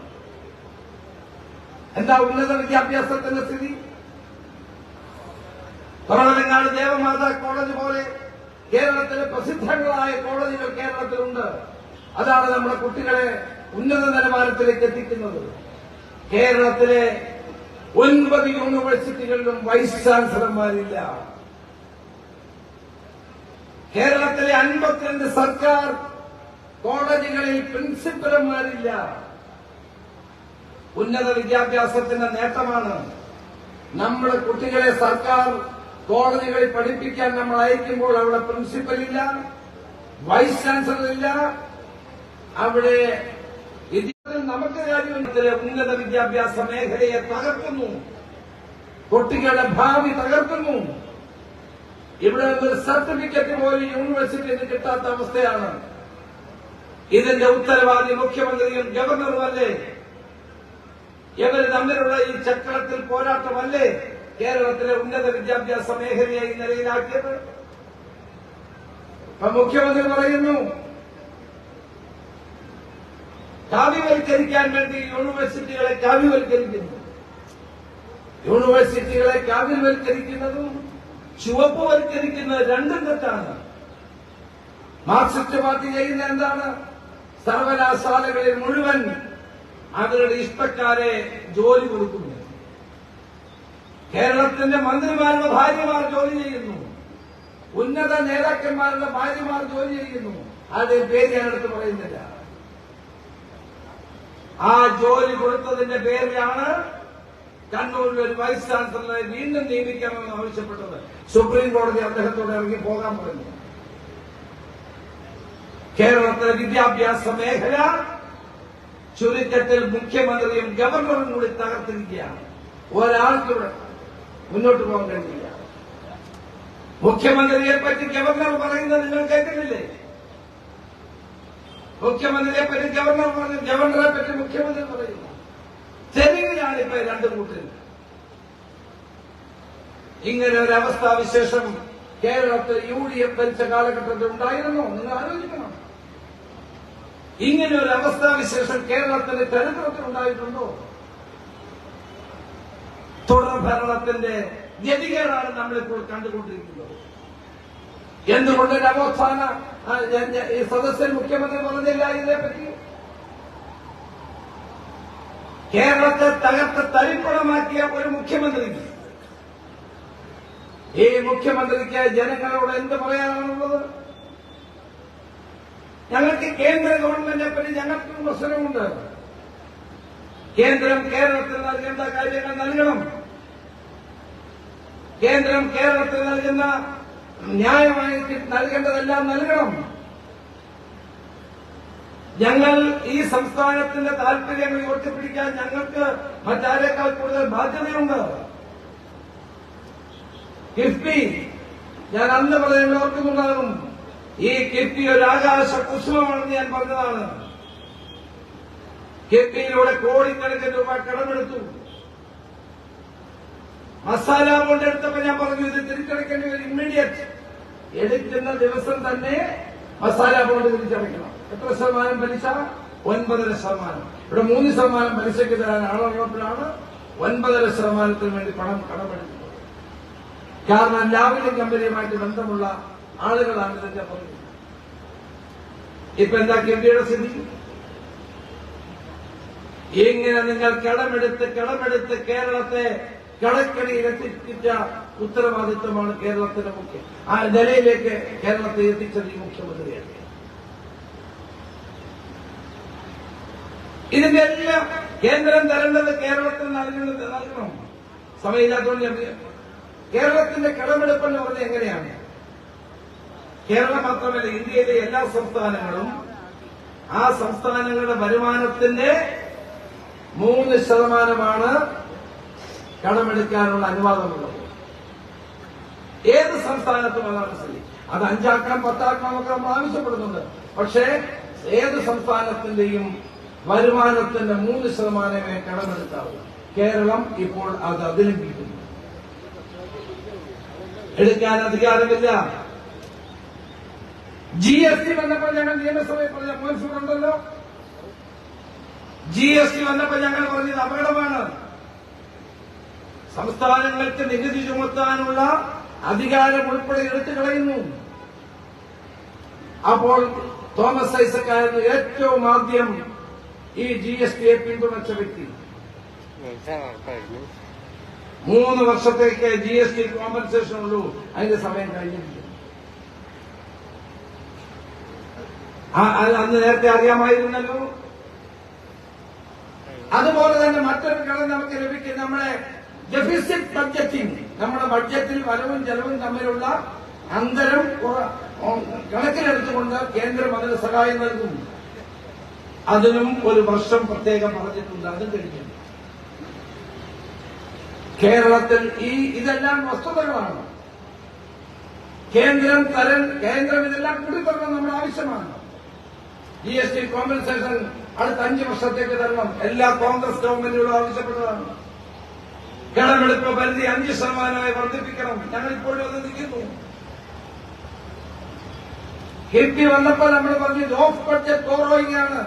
എന്താ ഉന്നത വിദ്യാഭ്യാസത്തിന്റെ സ്ഥിതി? കുറവലങ്ങാട് ദേവമാതാ കോളേജ് പോലെ കേരളത്തിലെ പ്രസിദ്ധങ്ങളായ കോളേജുകൾ കേരളത്തിലുണ്ട്. അതാണ് നമ്മുടെ കുട്ടികളെ ഉന്നത നിലവാരത്തിലേക്ക് എത്തിക്കുന്നത്. കേരളത്തിലെ 9 യൂണിവേഴ്സിറ്റികളിലും വൈസ് ചാൻസലർമാരില്ല. കേരളത്തിലെ 52 സർക്കാർ കോളേജുകളിൽ പ്രിൻസിപ്പൽമാരില്ല. ഉന്നത വിദ്യാഭ്യാസത്തിന്റെ നേട്ടമാണ്. നമ്മുടെ കുട്ടികളെ സർക്കാർ കോളേജുകളിൽ പഠിപ്പിക്കാൻ നമ്മൾ അയക്കുമ്പോൾ അവിടെ പ്രിൻസിപ്പൽ ഇല്ല, വൈസ് ചാൻസലർ ഇല്ല. അവിടെ നമുക്ക് കാര്യത്തിലെ ഉന്നത വിദ്യാഭ്യാസ മേഖലയെ തകർക്കുന്നു, കുട്ടികളുടെ ഭാവി തകർക്കുന്നു. ഇവിടെ ഒരു സർട്ടിഫിക്കറ്റ് പോലും യൂണിവേഴ്സിറ്റിയിൽ കിട്ടാത്ത അവസ്ഥയാണ്. ഇതിന്റെ ഉത്തരവാദി മുഖ്യമന്ത്രിയും ഗവർണറുമല്ലേ? ഇവർ തമ്മിലുള്ള ഈ ചക്രത്തിൽ പോരാട്ടമല്ലേ കേരളത്തിലെ ഉന്നത വിദ്യാഭ്യാസ മേഖലയെ ഈ നിലയിലാക്കിയത്? അപ്പൊ മുഖ്യമന്ത്രി പറയുന്നു കാവ്യവൽക്കരിക്കാൻ വേണ്ടി യൂണിവേഴ്സിറ്റികളെ കാവ്യവൽക്കരിക്കുന്നു. യൂണിവേഴ്സിറ്റികളെ കാവ്യവൽക്കരിക്കുന്നതും ചുവപ്പുവൽക്കരിക്കുന്നത് രണ്ടും തെറ്റാണ്. മാർക്സിസ്റ്റ് പാർട്ടി ചെയ്യുന്ന എന്താണ്? സർവകലാശാലകളിൽ മുഴുവൻ അവരുടെ ഇഷ്ടക്കാരെ ജോലി കൊടുക്കുന്നു. കേരളത്തിന്റെ മന്ത്രിമാരുടെ ഭാര്യമാർ ജോലി ചെയ്യുന്നു, ഉന്നത നേതാക്കന്മാരുടെ ഭാര്യമാർ ജോലി ചെയ്യുന്നു. ആരുടെയും പേര് ഞാനെടുത്ത് പറയുന്നില്ല. ആ ജോലി കൊടുത്തതിന്റെ പേരിലാണ് കണ്ണൂരിൽ ഒരു വൈസ് ചാൻസലറെ വീണ്ടും നിയമിക്കണമെന്ന് ആവശ്യപ്പെട്ടത്. സുപ്രീം കോടതി അദ്ദേഹത്തോട് ഇറങ്ങി പോകാൻ പറഞ്ഞു. കേരളത്തിലെ വിദ്യാഭ്യാസ മേഖല ചുരുക്കത്തിൽ മുഖ്യമന്ത്രിയും ഗവർണറും കൂടി തകർത്തിരിക്കുകയാണ്. ഒരാൾക്കിവിടെ മുന്നോട്ട് പോകാൻ കഴിയില്ല. മുഖ്യമന്ത്രിയെ പറ്റി ഗവർണർ പറയുന്നത് നിങ്ങൾ കേൾക്കുന്നില്ലേ? മുഖ്യമന്ത്രിയെ പറ്റി ഗവർണർ പറഞ്ഞു, ഗവർണറെ പറ്റി മുഖ്യമന്ത്രി പറയുന്നു. തെരുവിലാണിപ്പോ രണ്ടു കൂട്ടരും. ഇങ്ങനെ ഒരു അവസ്ഥാവിശേഷം കേരളത്തിൽ UDF ഭരിച്ച കാലഘട്ടത്തിൽ ഉണ്ടായിരുന്നോ? നിങ്ങൾ ആലോചിക്കണം. ഇങ്ങനെ ഒരു അവസ്ഥാവിശേഷം കേരളത്തിന്റെ ചരിത്രത്തിൽ ഉണ്ടായിട്ടുണ്ടോ? തുടർ ഭരണത്തിന്റെ ഗതികേടാണ് നമ്മളിപ്പോൾ കണ്ടുകൊണ്ടിരിക്കുന്നത്. എന്തുകൊണ്ട് നവോത്ഥാന ഈ സദസ്സിൽ മുഖ്യമന്ത്രി പറഞ്ഞില്ല ഇതിനെപ്പറ്റി? കേരളത്തെ തകർത്ത് തരിപ്പണമാക്കിയ ഒരു മുഖ്യമന്ത്രി, ഈ മുഖ്യമന്ത്രിക്ക് ജനങ്ങളോട് എന്ത് പറയാനാണുള്ളത്? ഞങ്ങൾക്ക് കേന്ദ്ര ഗവൺമെന്റിനെ പറ്റി ഞങ്ങൾക്കും പ്രശ്നമുണ്ട്. കേന്ദ്രം കേരളത്തിൽ നൽകേണ്ട കാര്യങ്ങൾ നൽകണം. കേന്ദ്രം കേരളത്തിൽ നൽകുന്ന ന്യായമായി നൽകേണ്ടതെല്ലാം നൽകണം. ഞങ്ങൾ ഈ സംസ്ഥാനത്തിന്റെ താൽപര്യങ്ങൾ ഉയർത്തിപ്പിടിക്കാൻ ഞങ്ങൾക്ക് മറ്റാരേക്കാൾ കൂടുതൽ ബാധ്യതയുണ്ട്. കിഫ്ബി, ഞാൻ അന്ന് പറയുന്നത് ഓർക്കുന്നുണ്ടാകും. ഈ കിഫ്ബി ഒരു ആകാശ കുസുമമാണെന്ന് ഞാൻ പറഞ്ഞതാണ്. കിഫ്ബിയിലൂടെ കോടിക്കണക്കിന് രൂപ കടമെടുത്തു. മസാല ബോണ്ട് എടുത്തപ്പോ ഞാൻ പറഞ്ഞു ഇത് തിരിച്ചടയ്ക്കേണ്ടി വരും. ഇമ്മീഡിയറ്റ് എടുക്കുന്ന ദിവസം തന്നെ മസാല ബോണ്ട് തിരിച്ചടയ്ക്കണം. എത്ര ശതമാനം പലിശ? 9.5%. ഇവിടെ 3% പലിശയ്ക്ക് തരാൻ ആളുള്ളപ്പോഴാണ് 9.5% വേണ്ടി പണം കടമെടുക്കുന്നത്. കാരണം ലാവലിൻ കമ്പനിയുമായിട്ട് ബന്ധമുള്ള ആളുകളാണ് ഇതിന്റെ പുറകിൽ. ഇപ്പൊ എന്താ കിഫ്ബിയുടെ സ്ഥിതി? ഇങ്ങനെ നിങ്ങൾ കടമെടുത്ത് കേരളത്തെ കടക്കണിയിൽ എത്തിച്ച ഉത്തരവാദിത്വമാണ് കേരളത്തിന്റെ മുഖ്യ ആ നിലയിലേക്ക് കേരളത്തെ എത്തിച്ചത് ഈ മുഖ്യമന്ത്രിയാണ്. ഇതിന്റെ എല്ലാം കേന്ദ്രം തരേണ്ടത് കേരളത്തിൽ നൽകണം. സമയമില്ലാത്തതുകൊണ്ട് ഞാൻ കേരളത്തിന്റെ കടമെടുപ്പെന്ന് പറഞ്ഞത് എങ്ങനെയാണ്? കേരളം മാത്രമല്ല, ഇന്ത്യയിലെ എല്ലാ സംസ്ഥാനങ്ങളും ആ സംസ്ഥാനങ്ങളുടെ വരുമാനത്തിന്റെ 3% കടമെടുക്കാനുള്ള അനുവാദമുള്ളത്. ഏത് സംസ്ഥാനത്തും അതാണ് സ്ഥിതി. അത് 5 ആക്കാം 10 ആക്കാം ഒക്കെ നമ്മൾ ആവശ്യപ്പെടുന്നുണ്ട്. പക്ഷേ ഏത് സംസ്ഥാനത്തിന്റെയും വരുമാനത്തിന്റെ 3% കടമെടുക്കാവൂ. കേരളം ഇപ്പോൾ അത് അതിലംഘിക്കുന്നു. എടുക്കാൻ അധികാരമില്ല. GST വന്നപ്പോൾ ഞങ്ങൾ നിയമസഭയിൽ പറഞ്ഞ മോൻസൂറുണ്ടല്ലോ, GST വന്നപ്പോൾ ഞങ്ങൾ പറഞ്ഞത് അപകടമാണ്. സംസ്ഥാനങ്ങൾക്ക് നികുതി ചുമത്താനുള്ള അധികാരം ഉൾപ്പെടെ എടുത്തു കളയുന്നു. അപ്പോൾ തോമസ് ഐസക്കായിരുന്നു ഏറ്റവും ആദ്യം ഈ GSTയെ പിന്തുണച്ച വ്യക്തി. 3 വർഷത്തേക്ക് GST കോമ്പൻസേഷൻ ഉള്ളൂ, അതിന്റെ സമയം കഴിഞ്ഞിട്ടില്ല. അന്ന് നേരത്തെ അറിയാമായിരുന്നല്ലോ. അതുപോലെ തന്നെ മറ്റൊരു ഘടന നമുക്ക് ലഭിക്കും, നമ്മുടെ ഡെഫിസിറ്റ് ബഡ്ജറ്റിംഗ്. നമ്മുടെ ബഡ്ജറ്റിൽ വരവും ചെലവും തമ്മിലുള്ള അന്തരം കണക്കിലെടുത്തുകൊണ്ട് കേന്ദ്രം അതിന് സഹായം നൽകും. അതിനും ഒരു വർഷം പ്രത്യേകം പറഞ്ഞിട്ടുണ്ട്, അതും കഴിഞ്ഞു. കേരളത്തിൽ ഇതെല്ലാം വസ്തുതകളാണ്. കേന്ദ്രം ഇതെല്ലാം കൂടിത്തരണം നമ്മുടെ ആവശ്യമാണ്. GST കോമ്പൻസേഷൻ അടുത്ത 5 വർഷത്തേക്ക് തരണം. എല്ലാ കോൺഗ്രസ് ഗവൺമെന്റുകളും ആവശ്യപ്പെട്ടതാണ്. കടമെടുപ്പ് പരിധി 5% വർദ്ധിപ്പിക്കണം. ഞങ്ങൾ ഇപ്പോഴും അത് നിൽക്കുന്നു. കിഫ്ബി വന്നപ്പോൾ നമ്മൾ പറഞ്ഞു ഓഫ് ബഡ്ജറ്റ് ബോറോയിങ് ആണ്,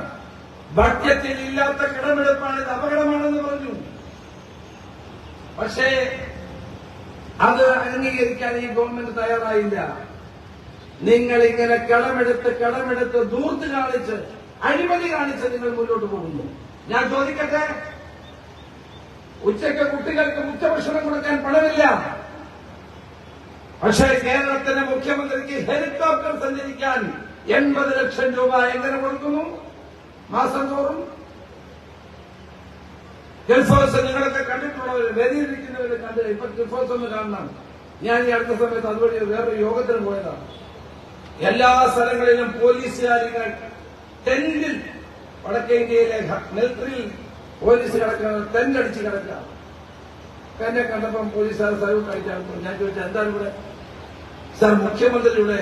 ബഡ്ജറ്റിൽ ഇല്ലാത്ത കടമെടുപ്പാണ്, ഇത് അപകടമാണെന്ന് പറഞ്ഞു. പക്ഷേ അത് അംഗീകരിക്കാൻ ഈ ഗവൺമെന്റ് തയ്യാറായില്ല. നിങ്ങൾ ഇങ്ങനെ കടമെടുത്ത് ദൂർത്ത് കാണിച്ച് അഴിമതി കാണിച്ച് നിങ്ങൾ മുന്നോട്ട് പോകുന്നു. ഞാൻ ചോദിക്കട്ടെ, ഉച്ചയ്ക്ക് കുട്ടികൾക്ക് ഉച്ചഭക്ഷണം കൊടുക്കാൻ പണമില്ല. പക്ഷേ കേരളത്തിന്റെ മുഖ്യമന്ത്രിക്ക് ഹെലികോപ്റ്റർ സഞ്ചരിക്കാൻ 80 ലക്ഷം രൂപ എങ്ങനെ കൊടുക്കുന്നു മാസം തോറും? ഗൾഫ് ഹൗസ് നിങ്ങളൊക്കെ കണ്ടിട്ടുള്ളവർ, വേദിയിരിക്കുന്നവർ കണ്ട് ഇപ്പൊ ഗൾഫ് ഹൗസ് ഒന്ന് കാണണം. ഞാൻ ഈ അടുത്ത സമയത്ത് അതുവഴി വേറൊരു യോഗത്തിന് പോയതാണ്. എല്ലാ സ്ഥലങ്ങളിലും പോലീസുകാരികൾ ടെന്റിൽ, വടക്കേ ഇന്ത്യയിലെ മിലിറ്ററിയിൽ പോലീസ് കിടക്കുന്നത് ടെന്റ് അടിച്ച് കിടക്കുക. എന്നെ കണ്ടപ്പം പോലീസുകാർ സല്യൂട്ട് അടിച്ചാൽ ഞാൻ ചോദിച്ചാൽ എന്താണ് ഇവിടെ? സാർ, മുഖ്യമന്ത്രിയുടെ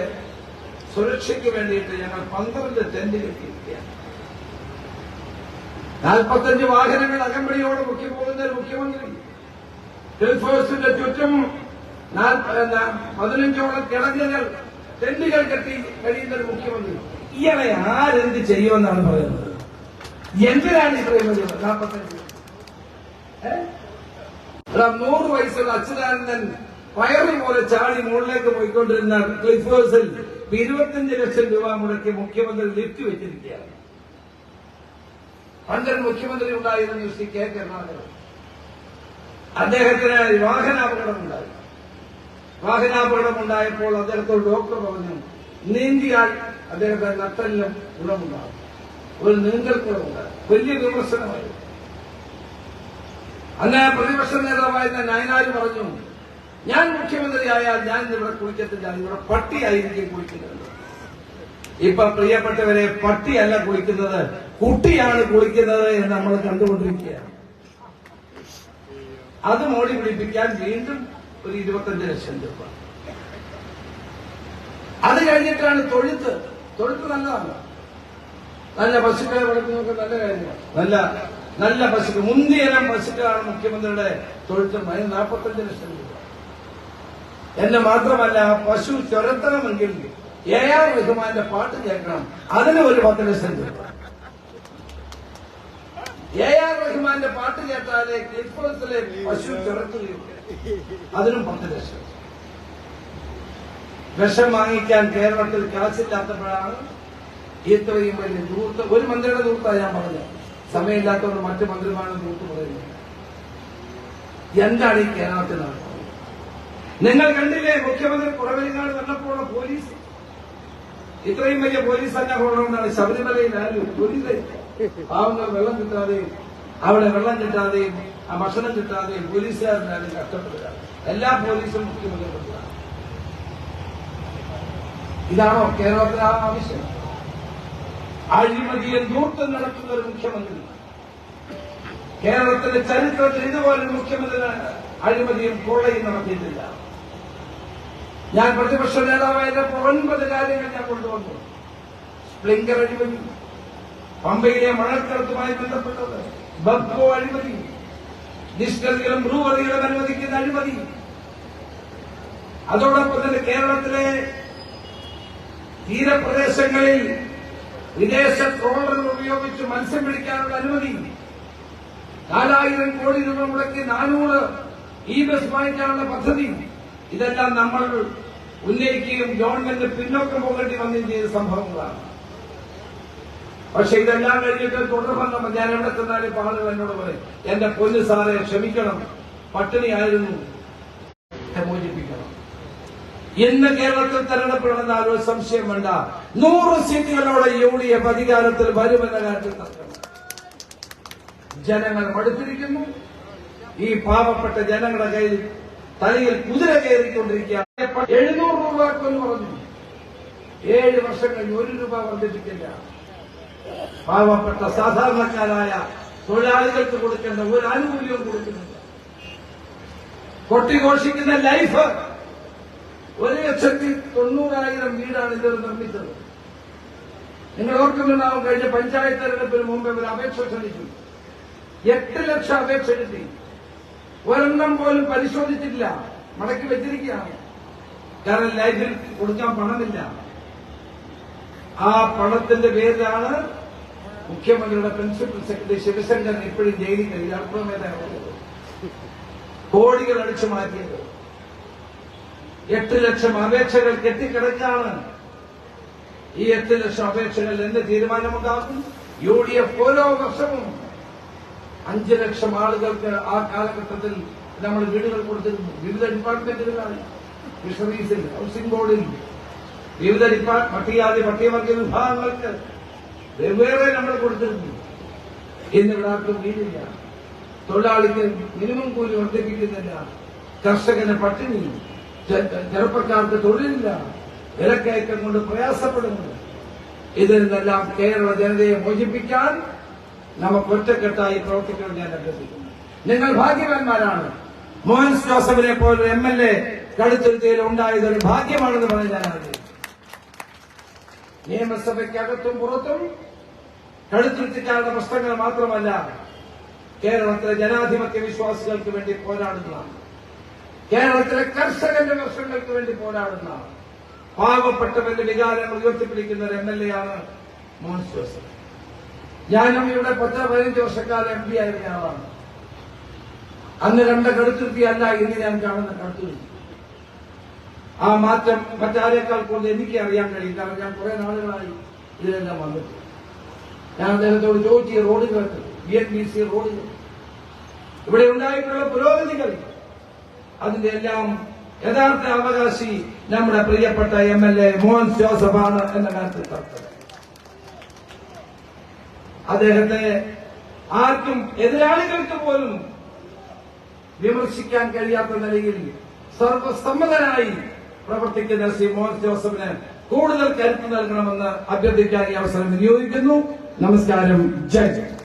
സുരക്ഷയ്ക്ക് വേണ്ടിയിട്ട് ഞങ്ങൾ 12 ടെന്റ് കെട്ടിയിരിക്കുകയാണ്. 45 വാഹനങ്ങൾ അകമ്പടിയോടെ പോകുന്ന ഒരു മുഖ്യമന്ത്രി, ഗൾഫ് ഹൗസിന്റെ ചുറ്റും 15ഓളം കിടങ്ങുകൾ ടെന്റുകൾ കെട്ടി കഴിയുന്ന ഒരു മുഖ്യമന്ത്രി. ഇയാളെ ആരെന്ത് ചെയ്യുമെന്നാണ് പറയുന്നത്? എന്തിനാണ് ഇത്രയും വലിയ 45? 100 വയസ്സുള്ള അച്യുതാനന്ദൻ പയറി പോലെ ചാടി മുകളിലേക്ക് പോയിക്കൊണ്ടിരുന്ന ക്ലിഫ് ഹൗസിൽ 25 ലക്ഷം രൂപ മുടക്കി മുഖ്യമന്ത്രി ലിഫ്റ്റ് വെച്ചിരിക്കുകയാണ്. പണ്ടൊരു മുഖ്യമന്ത്രി ഉണ്ടായിരുന്നു, ശ്രീ കെ കരുണാകരൻ. അദ്ദേഹത്തിന് വാഹനാപകടമുണ്ടായി. വാഹനാപകടമുണ്ടായപ്പോൾ അദ്ദേഹത്തോട് ഡോക്ടർ പറഞ്ഞു, നീന്തിയാൽ അദ്ദേഹത്തെ നട്ടലിലും ഗുണമുണ്ടാകും. ഒരു നീന്തൽക്കുളമുണ്ടായി. വലിയ വിമർശനമായി. അന്ന് പ്രതിപക്ഷ നേതാവായിരുന്ന നയനാര് പറഞ്ഞു, ഞാൻ മുഖ്യമന്ത്രിയായാൽ ഞാൻ ഇവിടെ കുളിക്കത്തില്ല, ഇവിടെ പട്ടിയായിരിക്കും കുളിക്കുന്നത്. ഇപ്പൊ പ്രിയപ്പെട്ടവരെ, പട്ടിയല്ല കുളിക്കുന്നത്, കുട്ടിയാണ് കുളിക്കുന്നത് എന്ന് നമ്മൾ കണ്ടുകൊണ്ടിരിക്കുകയാണ്. അത് മോടി പിടിപ്പിക്കാൻ വീണ്ടും ഒരു 25 ലക്ഷം രൂപ. അത് കഴിഞ്ഞിട്ടാണ് തൊഴുത്ത് നല്ലതാണ്. നല്ല പശുക്കളെ വളർത്തുന്നതൊക്കെ നല്ല കാര്യമാണ്. നല്ല പശുക്കൾ, മുന്തിയനം പശുക്കളാണ് മുഖ്യമന്ത്രിയുടെ തൊഴുത്തും. അതിന് 45 ലക്ഷം രൂപ. എന്ന് മാത്രമല്ല, പശു ചുരത്തണമെങ്കിൽ AR റഹ്മാന്റെ പാട്ട് കേൾക്കണം, അതിന് ഒരു 10 ലക്ഷം രൂപ. AR റഹ്മാന്റെ പാട്ട് കേട്ടാലേ ക്ലിഫ് ഹൗസിലെ പശു ചുരത്തുകയും, അതിനും 10 ലക്ഷം. വിഷം വാങ്ങിക്കാൻ കേരളത്തിൽ കാശില്ലാത്തപ്പോഴാണ് ഇത്രയും വലിയ ദൂർത്ത്. ഒരു മന്ത്രിയുടെ ദൂർത്താണ് ഞാൻ പറഞ്ഞത്. സമയമില്ലാത്തതുകൊണ്ട് മറ്റു മന്ത്രിമാരുടെ ദൂർത്ത് പറയുന്നത്. എന്താണ് ഈ കേരളത്തിൽ നടക്കുന്നത്? നിങ്ങൾ കണ്ടില്ലേ, മുഖ്യമന്ത്രി കുറവലിങ്ങാട് വന്നപ്പോൾ പോലീസ്, ഇത്രയും വലിയ പോലീസ് അന്വേഷണമാണ് ശബരിമലയിൽ ആരും പോലീസ്. പാവങ്ങൾ വെള്ളം കിട്ടാതെയും അവിടെ വെള്ളം കിട്ടാതെയും ഭക്ഷണം കിട്ടാതെയും പോലീസുകാരനാരും കഷ്ടപ്പെടുക. എല്ലാ പോലീസും മുഖ്യമന്ത്രിയാണ്. ഇതാണോ കേരളത്തിൽ ആവശ്യം? അഴിമതിയും ദൂർത്തും നടക്കുന്ന ഒരു മുഖ്യമന്ത്രി. കേരളത്തിന്റെ ചരിത്രത്തിൽ ഇതുപോലൊരു മുഖ്യമന്ത്രി അഴിമതിയും കൊള്ളയും നടത്തിയിട്ടില്ല. ഞാൻ പ്രതിപക്ഷ നേതാവായപ്പോൾ 9 കാര്യങ്ങൾ ഞാൻ കൊണ്ടുവന്നു. സ്പ്ലിങ്കർ അഴിമതി, പമ്പയിലെ മഴക്കടത്തുമായി ബന്ധപ്പെട്ടത്, ബബ്കോ അഴിമതി, ഡിസ്റ്റിലറികളും ബ്രൂവറികളും അനുവദിക്കുന്ന അഴിമതി, അതോടൊപ്പം തന്നെ കേരളത്തിലെ തീരപ്രദേശങ്ങളിൽ വിദേശ ട്രോളറുകൾ ഉപയോഗിച്ച് മത്സ്യം പിടിക്കാനുള്ള അനുമതി, 4000 കോടി രൂപ മുടക്കി 400 ബസ് വാങ്ങിക്കാനുള്ള പദ്ധതി, ഇതെല്ലാം നമ്മൾ ഉന്നയിക്കുകയും ഗവൺമെന്റ് പിന്നോക്കം പോകേണ്ടി വന്നിട്ട് ചെയ്ത സംഭവങ്ങളാണ്. പക്ഷെ ഇതെല്ലാം കഴിഞ്ഞിട്ട് തുടർഭരണം ഞാൻ എവിടെ ചെന്നാലും ആളുകൾ എന്നോട് പറയും, എന്റെ പൊന്നു സാറെ ക്ഷമിക്കണം, പട്ടിണിയായിരുന്നു, മോചിപ്പിക്കണം. ഇന്ന് കേരളത്തിൽ തെരഞ്ഞെടുപ്പിടുന്ന ഒരു സംശയം വേണ്ട, 100 സീറ്റുകളോടെ UDF അധികാരത്തിൽ വരുമെന്ന കാര്യത്തിൽ തർക്കമില്ല. ജനങ്ങൾ മടുത്തിരിക്കുന്നു. ഈ പാവപ്പെട്ട ജനങ്ങളുടെ കയ്യിൽ തലയിൽ കുതിര കയറിക്കൊണ്ടിരിക്കുക. 700 രൂപക്കെന്ന് പറഞ്ഞു, 7 വർഷം കഴിഞ്ഞ് 1 രൂപ വർദ്ധിപ്പിക്കില്ല. പാവപ്പെട്ട സാധാരണക്കാരായ തൊഴിലാളികൾക്ക് കൊടുക്കേണ്ട ഒരു ആനുകൂല്യവും കൊടുക്കുന്നില്ല. കൊട്ടിഘോഷിക്കുന്ന ലൈഫ് 1,90,000 വീടാണ് ഇത് നിർമ്മിച്ചത്. നിങ്ങൾ ഓർക്കുന്നുണ്ടാവും, കഴിഞ്ഞ പഞ്ചായത്ത് തെരഞ്ഞെടുപ്പിന് മുമ്പ് ഇവർ അപേക്ഷ ക്ഷണിച്ചു. 8 ലക്ഷം അപേക്ഷ കിട്ടി. ഒരെണ്ണം പോലും പരിശോധിച്ചിട്ടില്ല, മടക്കി വെച്ചിരിക്കുകയാണ്. കാരണം ലൈഫിൽ കൊടുക്കാൻ പണമില്ല. ആ പണത്തിന്റെ പേരിലാണ് മുഖ്യമന്ത്രിയുടെ പ്രിൻസിപ്പൽ സെക്രട്ടറി ശിവശങ്കരൻ ഇപ്പോഴും ജയിലിൽ കഴിയും. അർത്ഥമേതായത് കോടികൾ അടിച്ചു മാറ്റിയത്. 8 ലക്ഷം അപേക്ഷകൾ കെട്ടിക്കിടക്കാണ്. ഈ 8 ലക്ഷം അപേക്ഷകൾ എന്ത് തീരുമാനമുണ്ടാക്കും? UDF ഓരോ വർഷവും 5 ലക്ഷം ആളുകൾക്ക് ആ കാലഘട്ടത്തിൽ നമ്മൾ വീടുകൾ കൊടുത്തിരുന്നു. വിവിധ ഡിപ്പാർട്ട്മെന്റുകളാണ്, ഫിഷറീസിൽ, ഹൌസിംഗ് ബോർഡിൽ, വിവിധ പട്ടികവർഗ വിഭാഗങ്ങൾക്ക് വെവ്വേറെ നമ്മൾ കൊടുത്തിരുന്നു. ഇന്നിവിടെ ആർക്കും വീടില്ല, തൊഴിലാളിക്ക് മിനിമം കൂലി വർദ്ധിപ്പിക്കുന്നില്ല, കർഷകന് പട്ടിണി, ചെറുപ്പക്കാർക്ക് തൊഴിലില്ല, വിലക്കയറ്റം കൊണ്ട് പ്രയാസപ്പെടുന്നു. ഇതിൽ നിന്നെല്ലാം കേരള ജനതയെ മോചിപ്പിക്കാൻ നമുക്ക് ഒറ്റക്കെട്ടായി പ്രവർത്തിക്കാൻ ഞാൻ അഭ്യർത്ഥിക്കുന്നു. നിങ്ങൾ ഭാഗ്യവാന്മാരാണ്. മോൻസ് ജോസഫിനെ പോലെ MLA കടുത്തുരുത്തിയിൽ ഉണ്ടായതൊരു ഭാഗ്യമാണെന്ന് പറഞ്ഞ് ഞാൻ ആഗ്രഹിക്കുന്നു. നിയമസഭയ്ക്കകത്തും പുറത്തും കടുത്തുരുത്തിക്കാരുടെ പ്രശ്നങ്ങൾ മാത്രമല്ല, കേരളത്തിലെ ജനാധിപത്യ വിശ്വാസികൾക്ക് വേണ്ടി പോരാടുന്നതാണ്, കേരളത്തിലെ കർഷകന്റെ പ്രശ്നങ്ങൾക്ക് വേണ്ടി പോരാടുന്ന, പാവപ്പെട്ടവന്റെ വികാരങ്ങൾ ഉയർത്തിപ്പിടിക്കുന്ന ഒരു MLA ആണ് മോൻസ് ജോസഫ്. ഞാനും ഇവിടെ 10-15 വർഷക്കാലം MP ആയിരുന്ന ആളാണ്. അന്ന് കണ്ട കടുത്തുരുത്തി അല്ല ഇന്ന് ഞാൻ കാണുന്ന കടുത്തുരുത്തി. ആ മാറ്റം മറ്റാരേക്കാൾ കൂടുതൽ എനിക്ക് അറിയാൻ കഴിയും. കാരണം ഞാൻ കുറെ നാളുകളായി ഇതിലെല്ലാം വന്നിട്ട് ഞാൻ അദ്ദേഹത്തോട് ചോദിച്ചു, ഈ റോഡുകൾ, BNBC റോഡുകൾ, ഇവിടെ ഉണ്ടായിട്ടുള്ള പുരോഗതികൾ, അതിന്റെ എല്ലാം യഥാർത്ഥ അവകാശി നമ്മുടെ പ്രിയപ്പെട്ട MLA മോൻസ് ജോസഫാണ് എന്ന കാര്യത്തിൽ തർക്കമില്ല. അദ്ദേഹത്തെ ആർക്കും, എതിരാളികൾക്ക് പോലും വിമർശിക്കാൻ കഴിയാത്ത നിലയിൽ സർവസമ്മതനായി പ്രവർത്തിക്കുന്ന ശ്രീ മോൻസ് ജോസഫിന് കൂടുതൽ കരുത്ത് നൽകണമെന്ന് അഭ്യർത്ഥിക്കാൻ ഈ അവസരം വിനിയോഗിക്കുന്നു. നമസ്കാരം. ജയ് ജയ്.